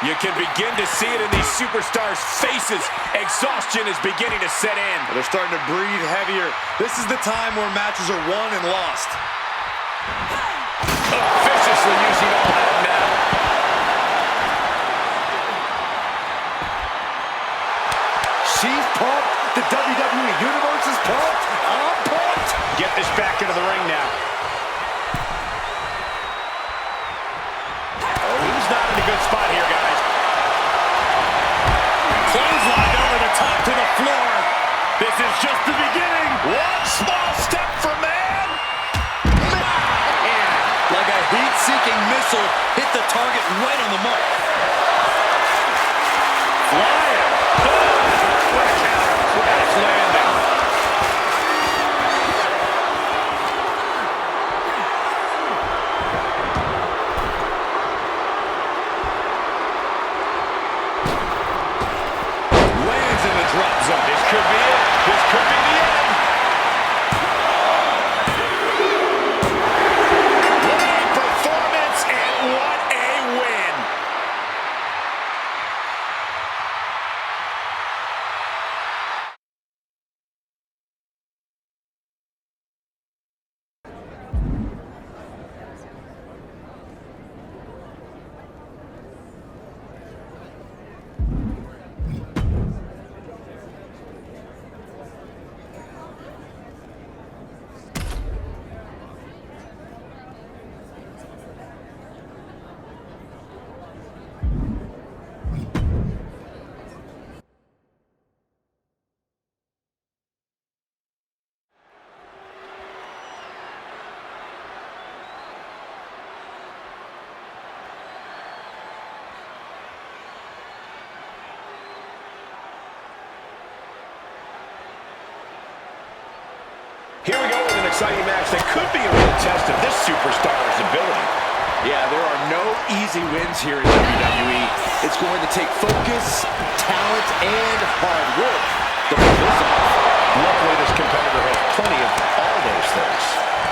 You can begin to see it in these superstars' faces. Exhaustion is beginning to set in. They're starting to breathe heavier. This is the time where matches are won and lost. Viciously using all that now. She's pumped. The WWE Universe is pumped. I'm pumped. Get this back into the ring now. He's not in a good spot here, guys. Clothesline over the top to the floor. This is just the beginning. One small step for man. Like a heat-seeking missile, hit the target right on the mark. Flying. What a counter. Crash landing. Lands in the drop zone. This could be it. This could be the end. What a performance and what a win. Here we go with an exciting match that could be a real test of this superstar's ability. Yeah, there are no easy wins here in WWE. It's going to take focus, talent, and hard work to pull this off. Luckily, this competitor has plenty of all those things.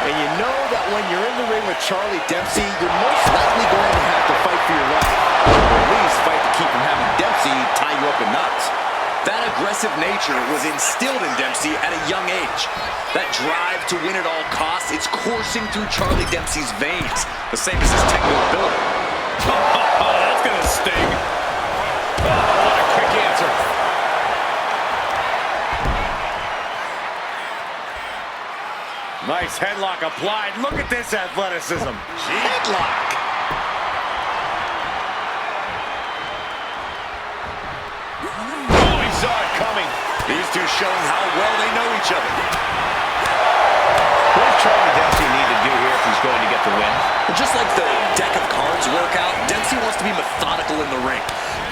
And you know that when you're in the ring with Charlie Dempsey, you're most likely going to have to fight for your life. Or at least fight to keep from having Dempsey tie you up in knots. That aggressive nature was instilled in Dempsey at a young age. That drive to win at all costs, it's coursing through Charlie Dempsey's veins, the same as his technical ability. Oh, that's gonna sting. Oh, what a quick answer. Nice headlock applied. Look at this athleticism. Headlock. Oh, he saw it coming. These two showing how well they know each other. What does Charlie Dempsey need to do here if he's going to get the win? Just like the deck of cards workout, Dempsey wants to be methodical in the ring.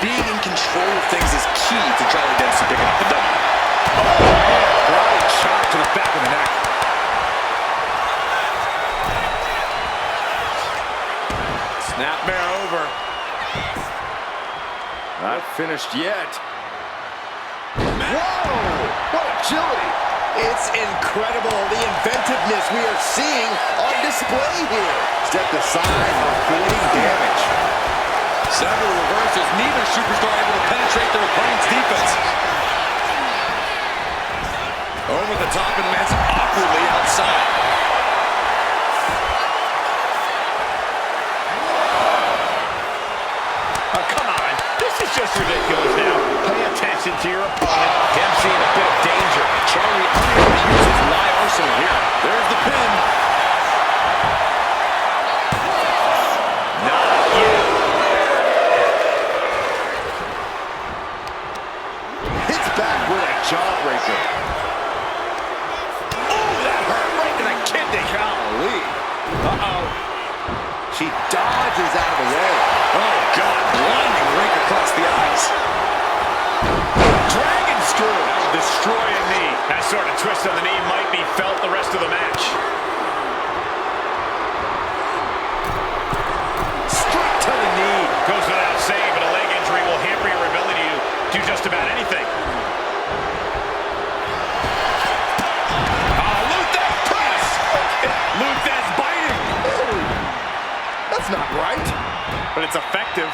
Being in control of things is key to Charlie Dempsey picking up the W. Broad chop to the back of the neck. Snapmare over. Not finished yet. Whoa! What agility! It's incredible, the inventiveness we are seeing on display here. Step aside, avoiding damage. Several reversals, neither superstar able to penetrate their opponent's defense. Over the top and lands awkwardly outside. Oh, come on. This is just ridiculous now. Pay attention to your opponent. Dempsey in a bit of danger. Charlie unable to use his wide arsenal here. There's the pin. Not yet. Hits back with a jawbreaker. Oh, that hurt right to the kidney. Golly. Uh-oh. She dodges out of the way. Oh, God. Blinding rake across the eyes. Dragon screw. Destroy a knee. That sort of twist on the knee might be felt the rest of the match. Straight to the knee. Goes without saying, but a leg injury will hamper your ability to do just about anything. Oh, Luthez press. Luthez biting. That's not right. But it's effective.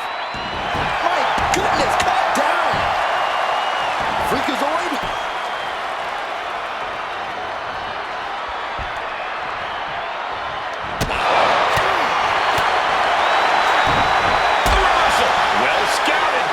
My goodness, calm down. Freakazoid? Well scouted.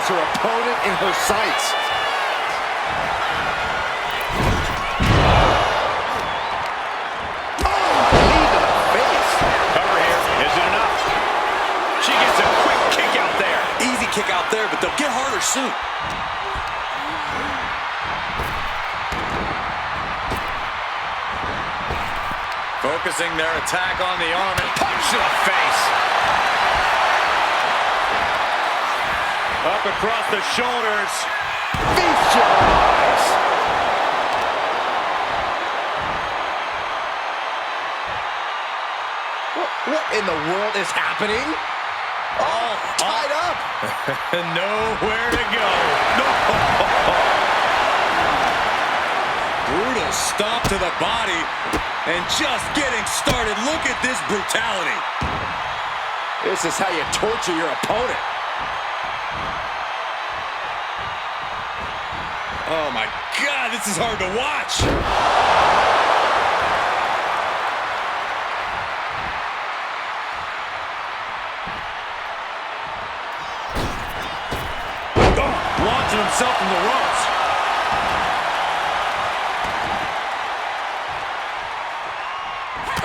her opponent in her sights. Kick out there, but they'll get harder soon. Focusing their attack on the arm and punch to the face. Up across the shoulders. Feast your eyes. What in the world is happening? Oh, tied up. Nowhere to go. Brutal stomp to the body. And just getting started. Look at this brutality. This is how you torture your opponent. Oh my God, this is hard to watch. Launching himself from the ropes.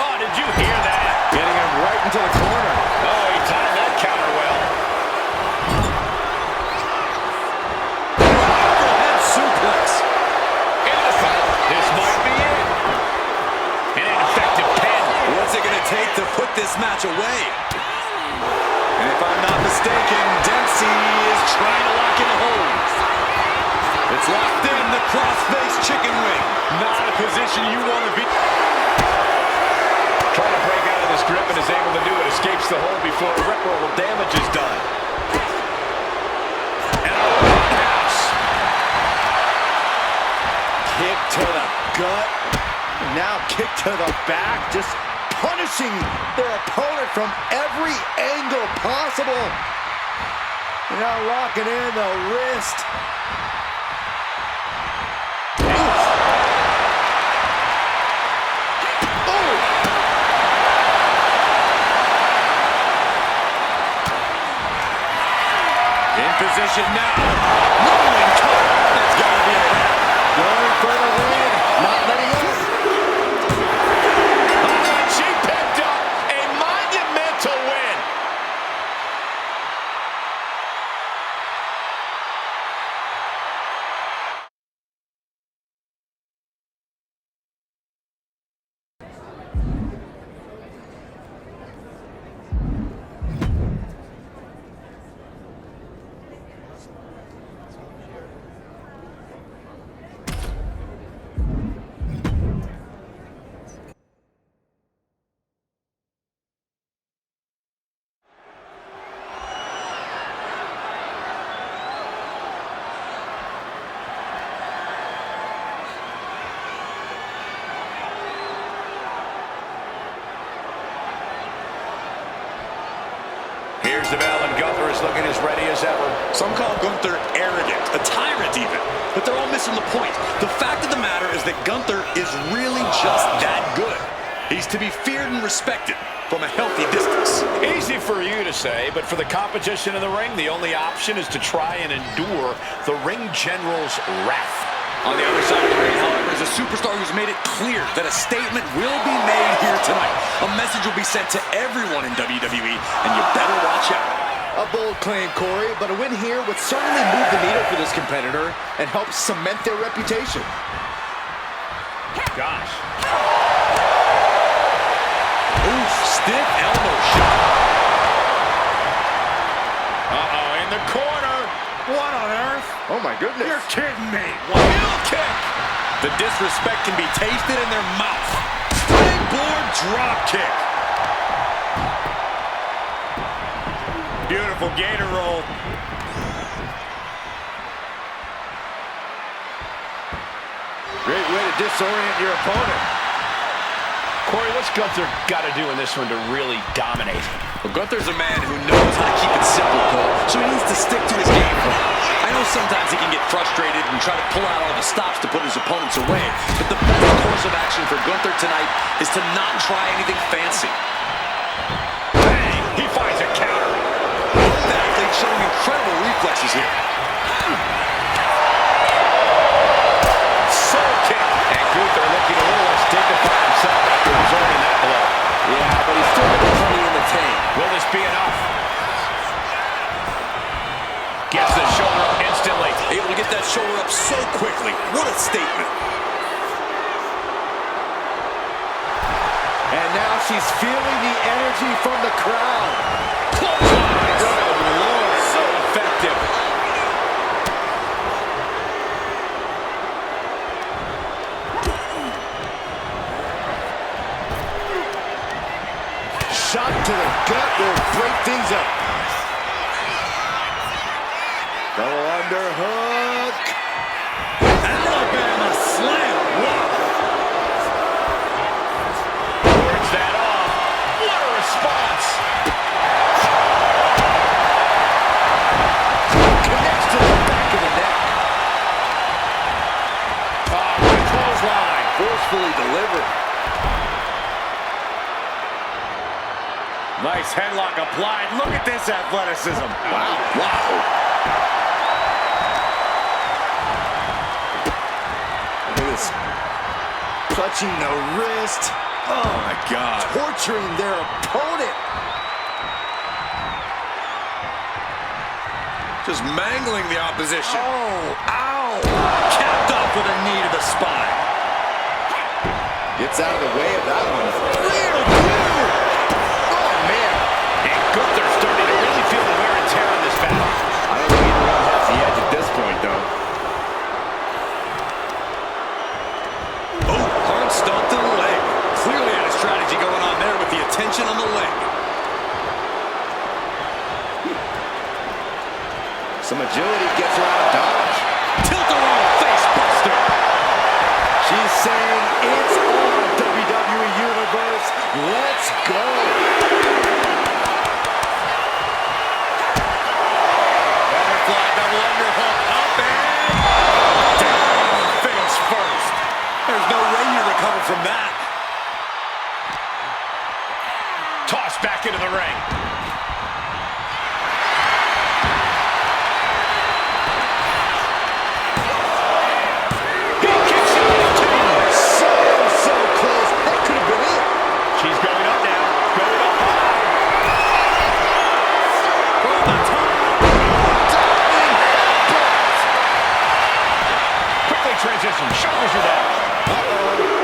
Oh, did you hear that? Getting him right into the corner. Oh, he timed that counter well. Overhead suplex. Into the fight. This might be it. An ineffective pin. What's it going to take to put this match away? And if I'm not mistaken, Dempsey is trying to lock in a hold. It's locked in, the cross-face chicken wing. Not a position you want to be. Trying to break out of this grip and is able to do it. Escapes the hold before irreparable damage is done. And a roundhouse. Kick to the gut. Now kick to the back. Just punishing their opponent from every angle possible. Now locking in the wrist. Position now. Rolling cut. That's got to be a wrap. Going for the win. Not letting up. She picked up a monumental win. Here's the bell, and Gunther is looking as ready as ever. Some call Gunther arrogant, a tyrant even. But they're all missing the point. The fact of the matter is that Gunther is really just that good. He's to be feared and respected from a healthy distance. Easy for you to say, but for the competition in the ring, the only option is to try and endure the ring general's wrath. On the other side of the ring, however, is a superstar who's made it clear that a statement will be made here tonight. A message will be sent to everyone in WWE, and you better watch out. A bold claim, Corey, but a win here would certainly move the needle for this competitor and help cement their reputation. Gosh. Oof, stiff elbow shot. Uh-oh, in the corner. What on earth? Oh, my goodness. You're kidding me. Heel kick. The disrespect can be tasted in their mouth. Springboard drop kick. Beautiful gator roll. Great way to disorient your opponent. Corey, what's Gunther got to do in this one to really dominate? Well, Gunther's a man who knows how to keep it simple, Cole, so he needs to stick to his game plan. I know sometimes he can get frustrated and try to pull out all the stops to put his opponents away, but the best course of action for Gunther tonight is to not try anything fancy. Bang! He finds a counter. Both athletes showing incredible reflexes reflexes here. Soul kick. And Gunther looking a little less dignified himself after absorbing that blow. Yeah, but he's still got plenty in the tank. Will this be enough? Gets the shoulder up instantly. Able to get that shoulder up so quickly. What a statement. And now she's feeling the energy from the crowd. Clothesline. Good Lord. So effective. Shot to the gut will break things up. Double underhook. Alabama slam. Wow. Works that off. What a response. Connects to the back of the neck. Oh, what a clothesline. Forcefully delivered. Nice headlock applied. Look at this athleticism. Wow. Wow. Look at this. Clutching the wrist. Oh, my God. Torturing their opponent. Just mangling the opposition. Oh, ow. Capped off with a knee to the spine. Gets out of the way of that one. Rear view. Oh, man. And Gunther's starting to really feel the wear and tear on this battle. I don't think either one has the edge at this point, though. Oh, hard stomp to the leg. Clearly had a strategy going on there with the attention on the leg. Some agility gets her out of dodge. Tilt-a-whirl face buster. She's saying it's on, WWE Universe. Let's go. Butterfly double underhook. Up and down. Face first. There's no way you recover from that. Tossed back into the ring. He kicks out at two. So close. That could have been it. She's going up now. Going up high. From the top. Quickly transition. Shoulders are down.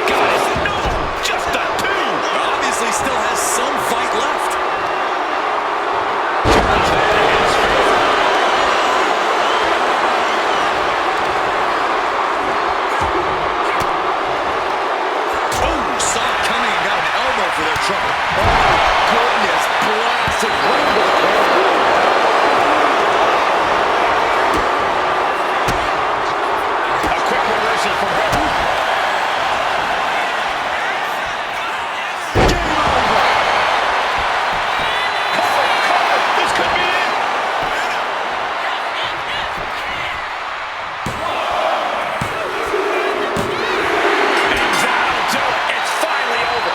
Got it. No. Just a two. Obviously still has some fight left. Turns that in his favor. Oh, saw it coming and got an elbow for their trouble. Goodness, blasted right into the corner. A quick reversal from her. This could be it. And that'll do it. It's finally over.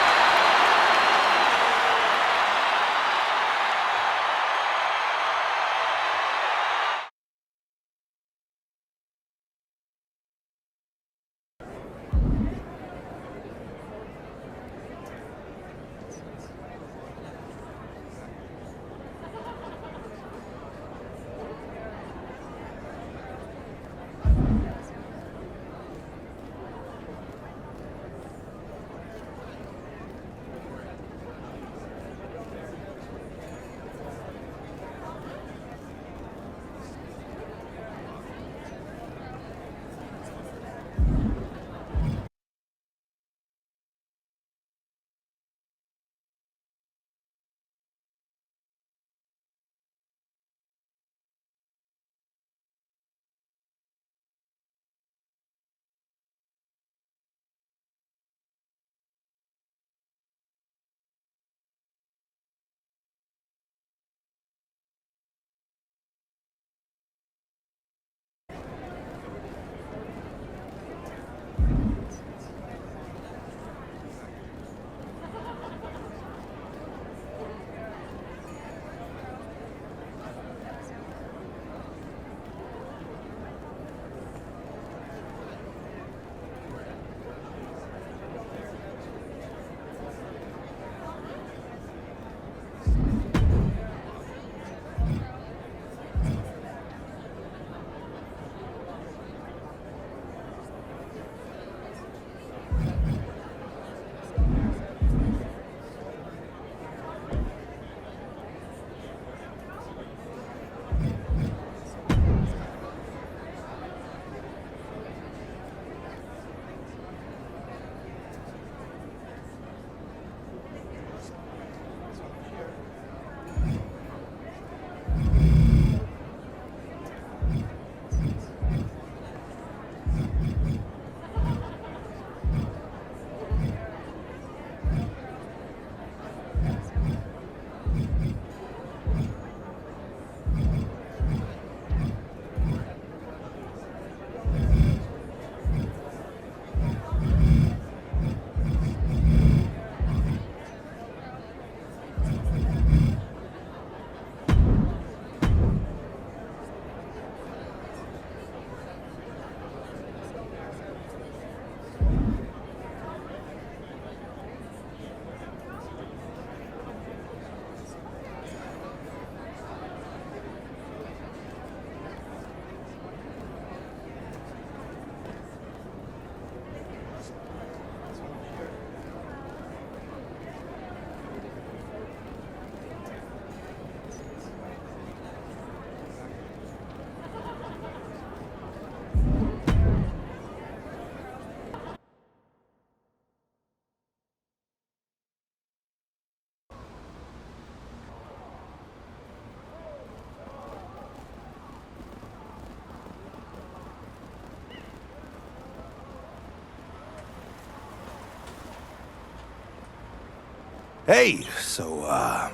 Hey, so,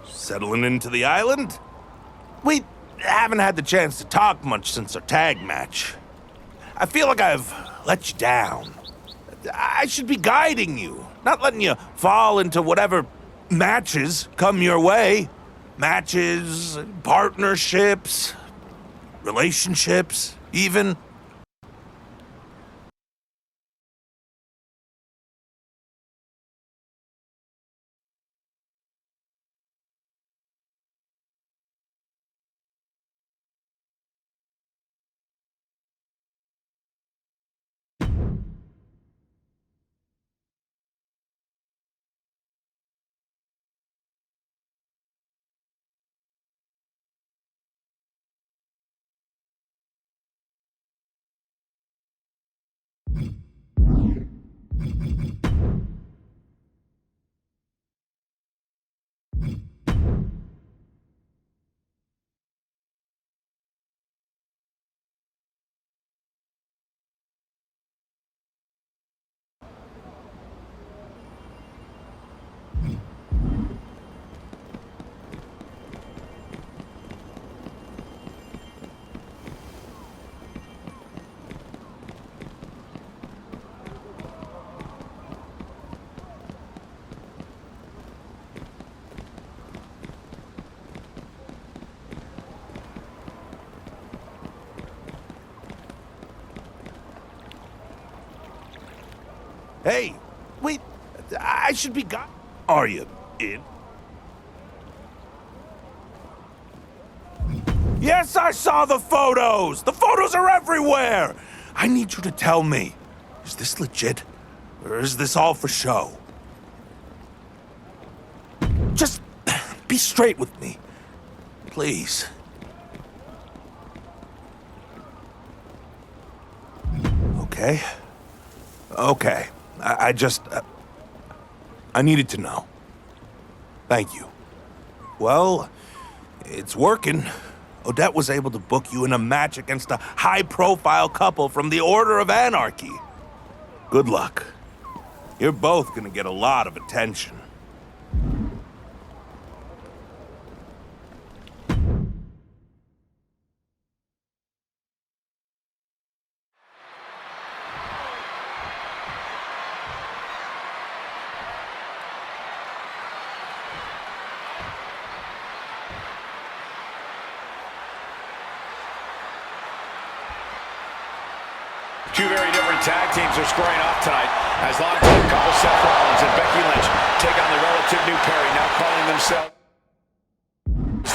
settling into the island? We haven't had the chance to talk much since our tag match. I feel like I've let you down. I should be guiding you, not letting you fall into whatever matches come your way. Matches, partnerships, relationships, even. Hey, wait, I should be Are you in? Yes, I saw the photos! The photos are everywhere! I need you to tell me, is this legit? Or is this all for show? Just be straight with me, please. Okay. Okay. I just... I needed to know. Thank you. Well, it's working. Odette was able to book you in a match against a high-profile couple from the Order of Anarchy. Good luck. You're both gonna get a lot of attention. Two very different tag teams are squaring off tonight as longtime couple Seth Rollins and Becky Lynch take on the relative new pairing, now calling themselves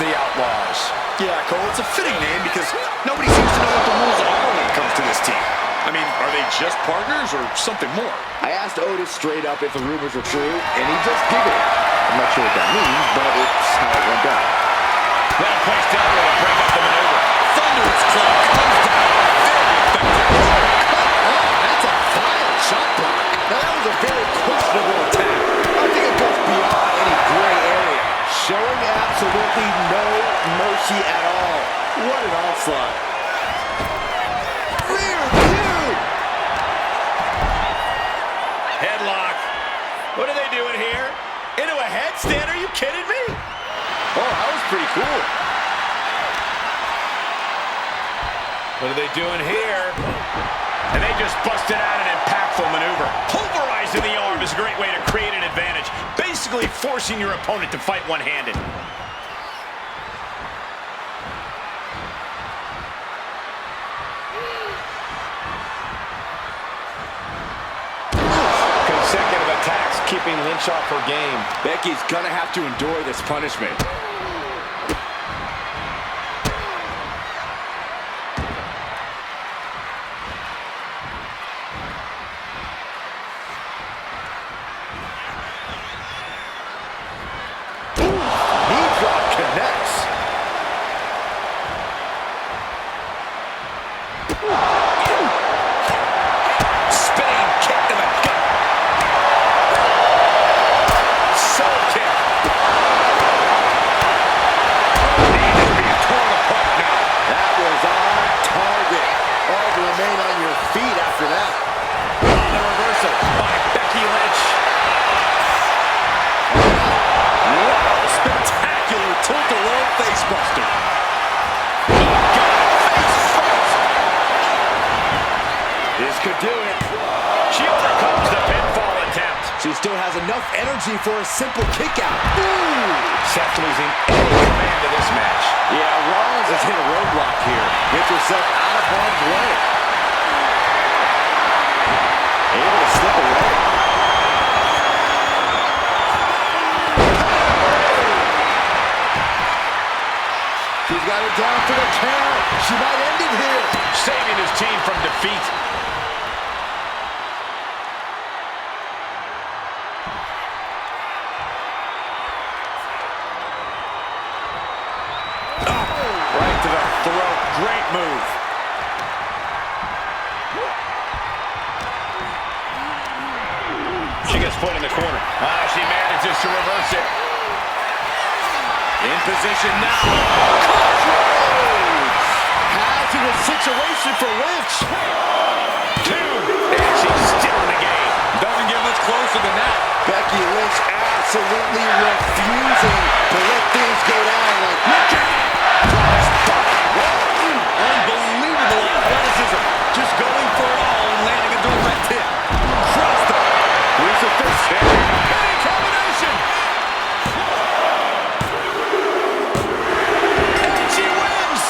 the Outlaws. Yeah, Cole, it's a fitting name because nobody seems to know what the rules are when it comes to this team. I mean, are they just partners or something more? I asked Otis straight up if the rumors were true, and he just giggled. I'm not sure what that means, but it's how it went down. Well placed down there to break up the maneuver. Thunderous club comes down. Shot block. Now that was a very questionable attack. I think it goes beyond any gray area. Showing absolutely no mercy at all. What an onslaught. Rear view. Headlock. What are they doing here? Into a headstand? Are you kidding me? Oh, that was pretty cool. What are they doing here? And they just busted out an impactful maneuver. Pulverizing the arm is a great way to create an advantage. Basically forcing your opponent to fight one-handed. Consecutive attacks keeping Lynch off her game. Becky's gonna have to endure this punishment. enough energy for a simple kick out. Ooh! Seth losing any command of this match. Yeah, Rollins has hit a roadblock here. Gets herself out of harm's way. Able to slip away. She's got it down for the count. She might end it here. Saving his team from defeat. Right to the throat. Great move. She gets put in the corner. She manages to reverse it. In position now. Hazardous situation for Lynch. 2. And she's still in the game. Doesn't get much closer than that. Becky Lynch absolutely refusing to let things go down like Unbelievable athleticism. Just going for it all and landing a direct hit. Trust him. Here's a fist. Big combination. And she wins.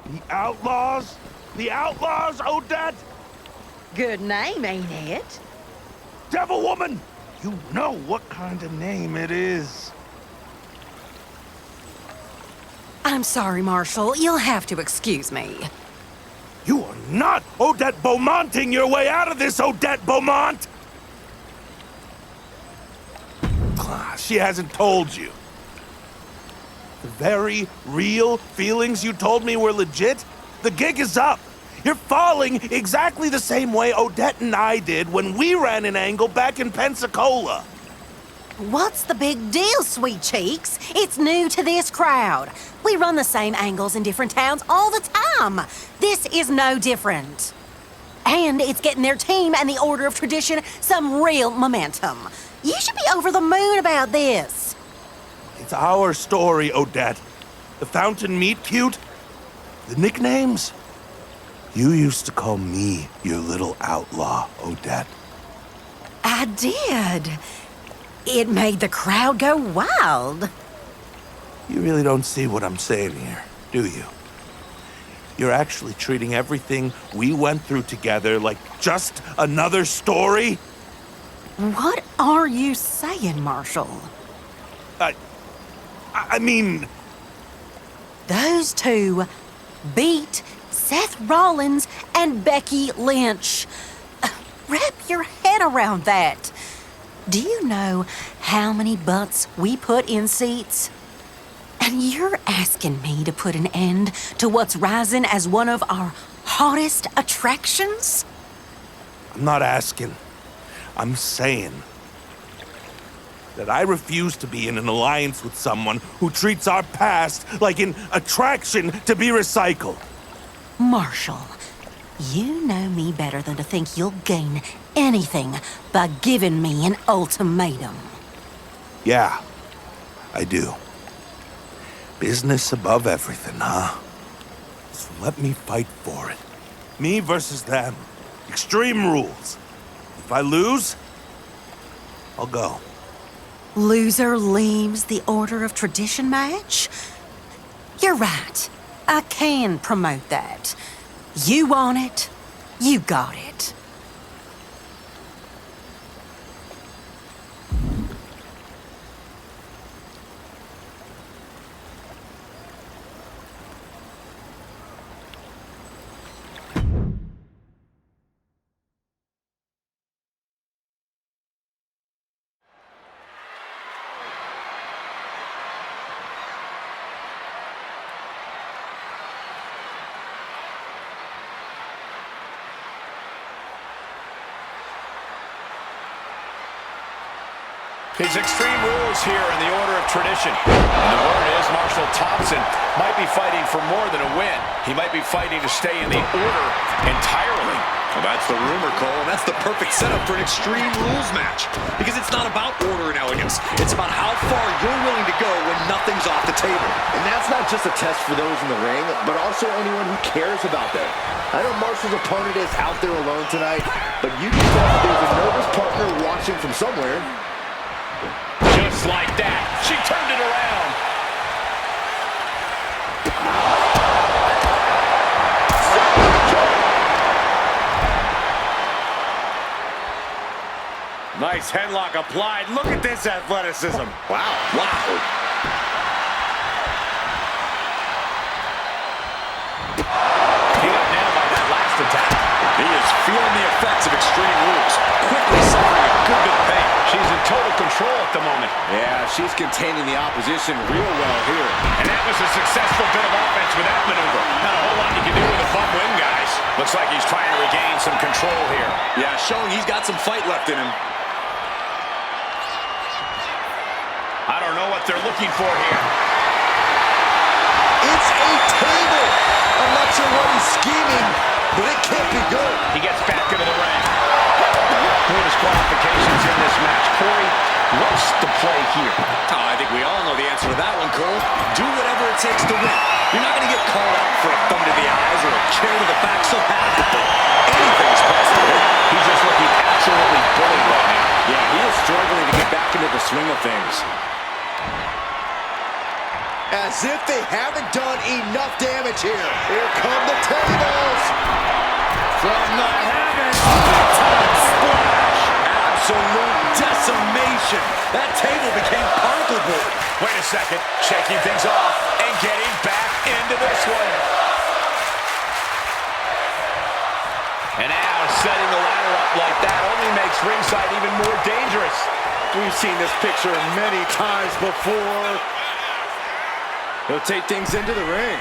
The Outlaws? The Outlaws, Odette? Good name, ain't it? Devil Woman! You know what kind of name it is. I'm sorry, Marshall. You'll have to excuse me. You are not Odette Beaumonting your way out of this, Odette Beaumont! She hasn't told you. The very real feelings you told me were legit? The gig is up. You're falling exactly the same way Odette and I did when we ran an angle back in Pensacola. What's the big deal, sweet cheeks? It's new to this crowd. We run the same angles in different towns all the time. This is no different. And it's getting their team and the Order of Tradition some real momentum. You should be over the moon about this. It's our story, Odette. The fountain meet cute. The nicknames? You used to call me your little outlaw, Odette. I did. It made the crowd go wild. You really don't see what I'm saying here, do you? You're actually treating everything we went through together like just another story? What are you saying, Marshall? I mean... Those two beat Seth Rollins and Becky Lynch. Wrap your head around that. Do you know how many butts we put in seats? And you're asking me to put an end to what's rising as one of our hottest attractions? I'm not asking. I'm saying that I refuse to be in an alliance with someone who treats our past like an attraction to be recycled. Marshall, you know me better than to think you'll gain anything by giving me an ultimatum. Yeah, I do. Business above everything, huh? So let me fight for it. Me versus them. Extreme rules. If I lose, I'll go. Loser leaves the Order of Tradition match? You're right. I can promote that. You want it, you got it. His Extreme Rules here in the Order of Tradition. And the word is Marshall Thompson might be fighting for more than a win. He might be fighting to stay in the Order entirely. Well, that's the rumor, Cole, and that's the perfect setup for an Extreme Rules match. Because it's not about order and elegance. It's about how far you're willing to go when nothing's off the table. And that's not just a test for those in the ring, but also anyone who cares about them. I know Marshall's opponent is out there alone tonight, but you can tell there's a nervous partner watching from somewhere. Just like that, she turned it around. Nice headlock applied. Look at this athleticism. Wow. Wow. He got nailed by that last attack. He is feeling the effects of Extreme Rules. Quickly suffering a good bit of pain. She's in total control at the moment. Yeah, she's containing the opposition real well here. And that was a successful bit of offense with that maneuver. Not a whole lot you can do with a bum win, guys. Looks like he's trying to regain some control here. Yeah, showing he's got some fight left in him. I don't know what they're looking for here. It's a table! I'm not sure what he's scheming, but it can't be good. He gets back into the ring. No disqualifications in this match. Corey, what's the play here? Oh, I think we all know the answer to that one, Cole. Do whatever it takes to win. You're not going to get called out for a thumb to the eyes or a chair to the back so badly. Anything's possible. He's just looking absolutely bullied right now. Yeah, he is struggling to get back into the swing of things. As if they haven't done enough damage here. Here come the tables. From the heavens. Splash! Absolute decimation. That table became particle board. Wait a second. Shaking things off and getting back into this one. And now setting the ladder up like that only makes ringside even more dangerous. We've seen this picture many times before. He'll take things into the ring.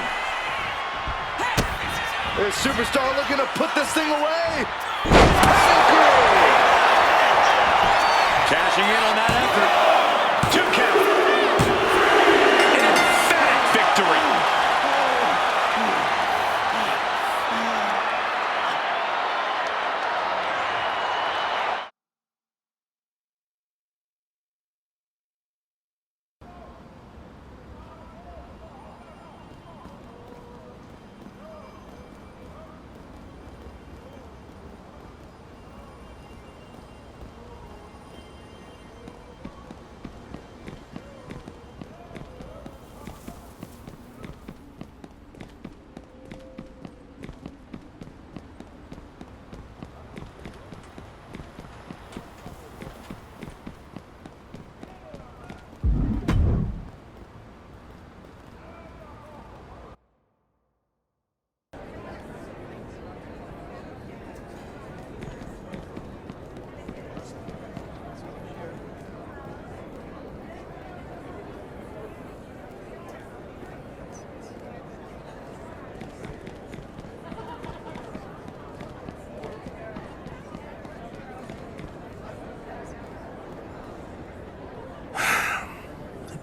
There's Superstar looking to put this thing away. Cashing in on that effort. 2 count. Emphatic victory.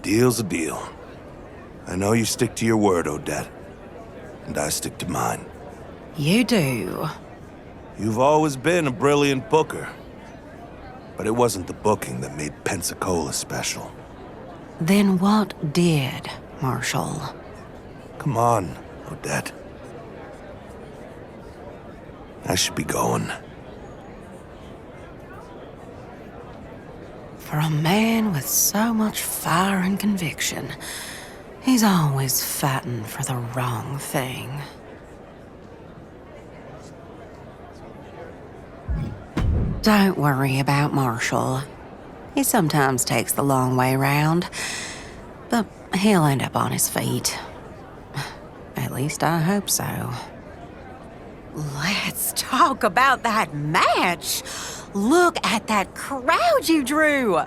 deal's a deal. I know you stick to your word, Odette. And I stick to mine. You do. You've always been a brilliant booker. But it wasn't the booking that made Pensacola special. Then what did, Marshall? Come on, Odette. I should be going. For a man with so much fire and conviction, he's always fighting for the wrong thing. Don't worry about Marshall. He sometimes takes the long way round, but he'll end up on his feet. At least I hope so. Let's talk about that match. Look at that crowd you drew.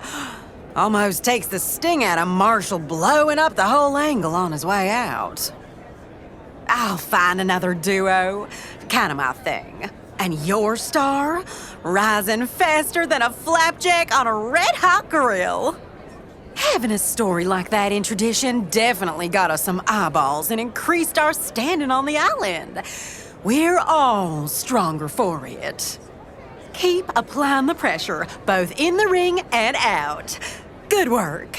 Almost takes the sting out of Marshall blowing up the whole angle on his way out. I'll find another duo. Kind of my thing. And your star? Rising faster than a flapjack on a red-hot grill. Having a story like that in tradition definitely got us some eyeballs and increased our standing on the island. We're all stronger for it. Keep applying the pressure, both in the ring and out. Good work.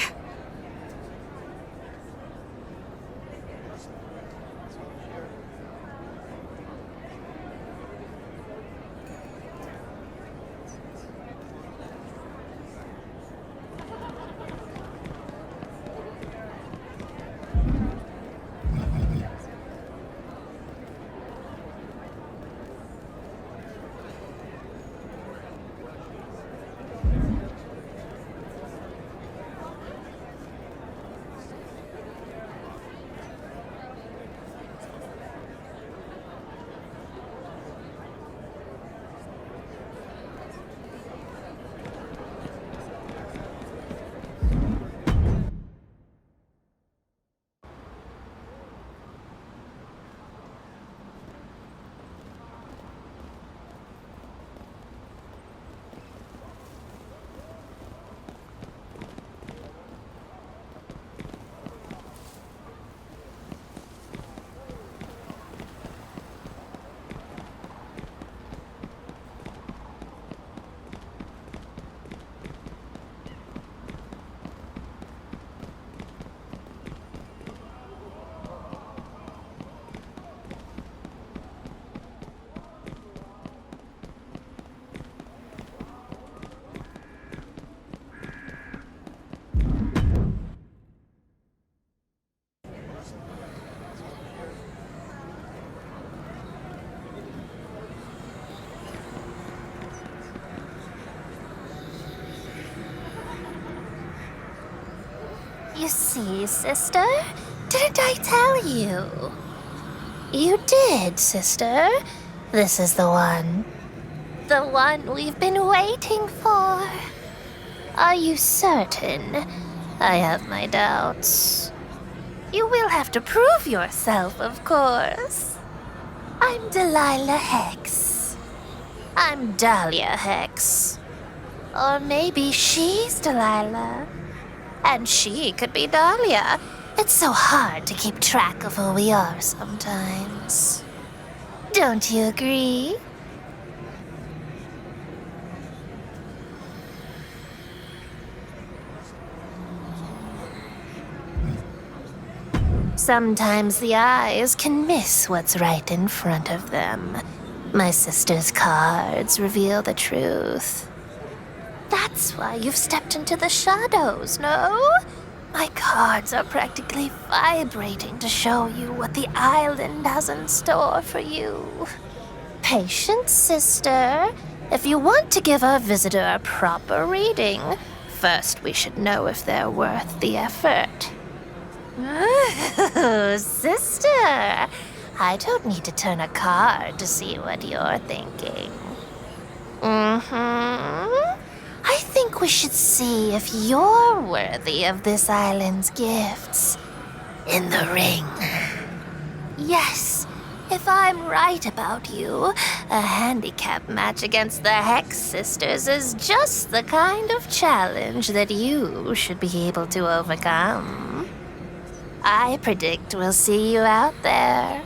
You see, sister? Didn't I tell you? You did, sister. This is the one. The one we've been waiting for. Are you certain? I have my doubts. You will have to prove yourself, of course. I'm Delilah Hex. I'm Dahlia Hex. Or maybe she's Delilah. And she could be Dahlia. It's so hard to keep track of who we are sometimes. Don't you agree? Sometimes the eyes can miss what's right in front of them. My sister's cards reveal the truth. That's why you've stepped into the shadows, no? My cards are practically vibrating to show you what the island has in store for you. Patience, sister. If you want to give our visitor a proper reading, first we should know if they're worth the effort. Ooh, sister. I don't need to turn a card to see what you're thinking. I think we should see if you're worthy of this island's gifts. In the ring. Yes, if I'm right about you, A handicap match against the Hex Sisters is just the kind of challenge that you should be able to overcome. I predict we'll see you out there.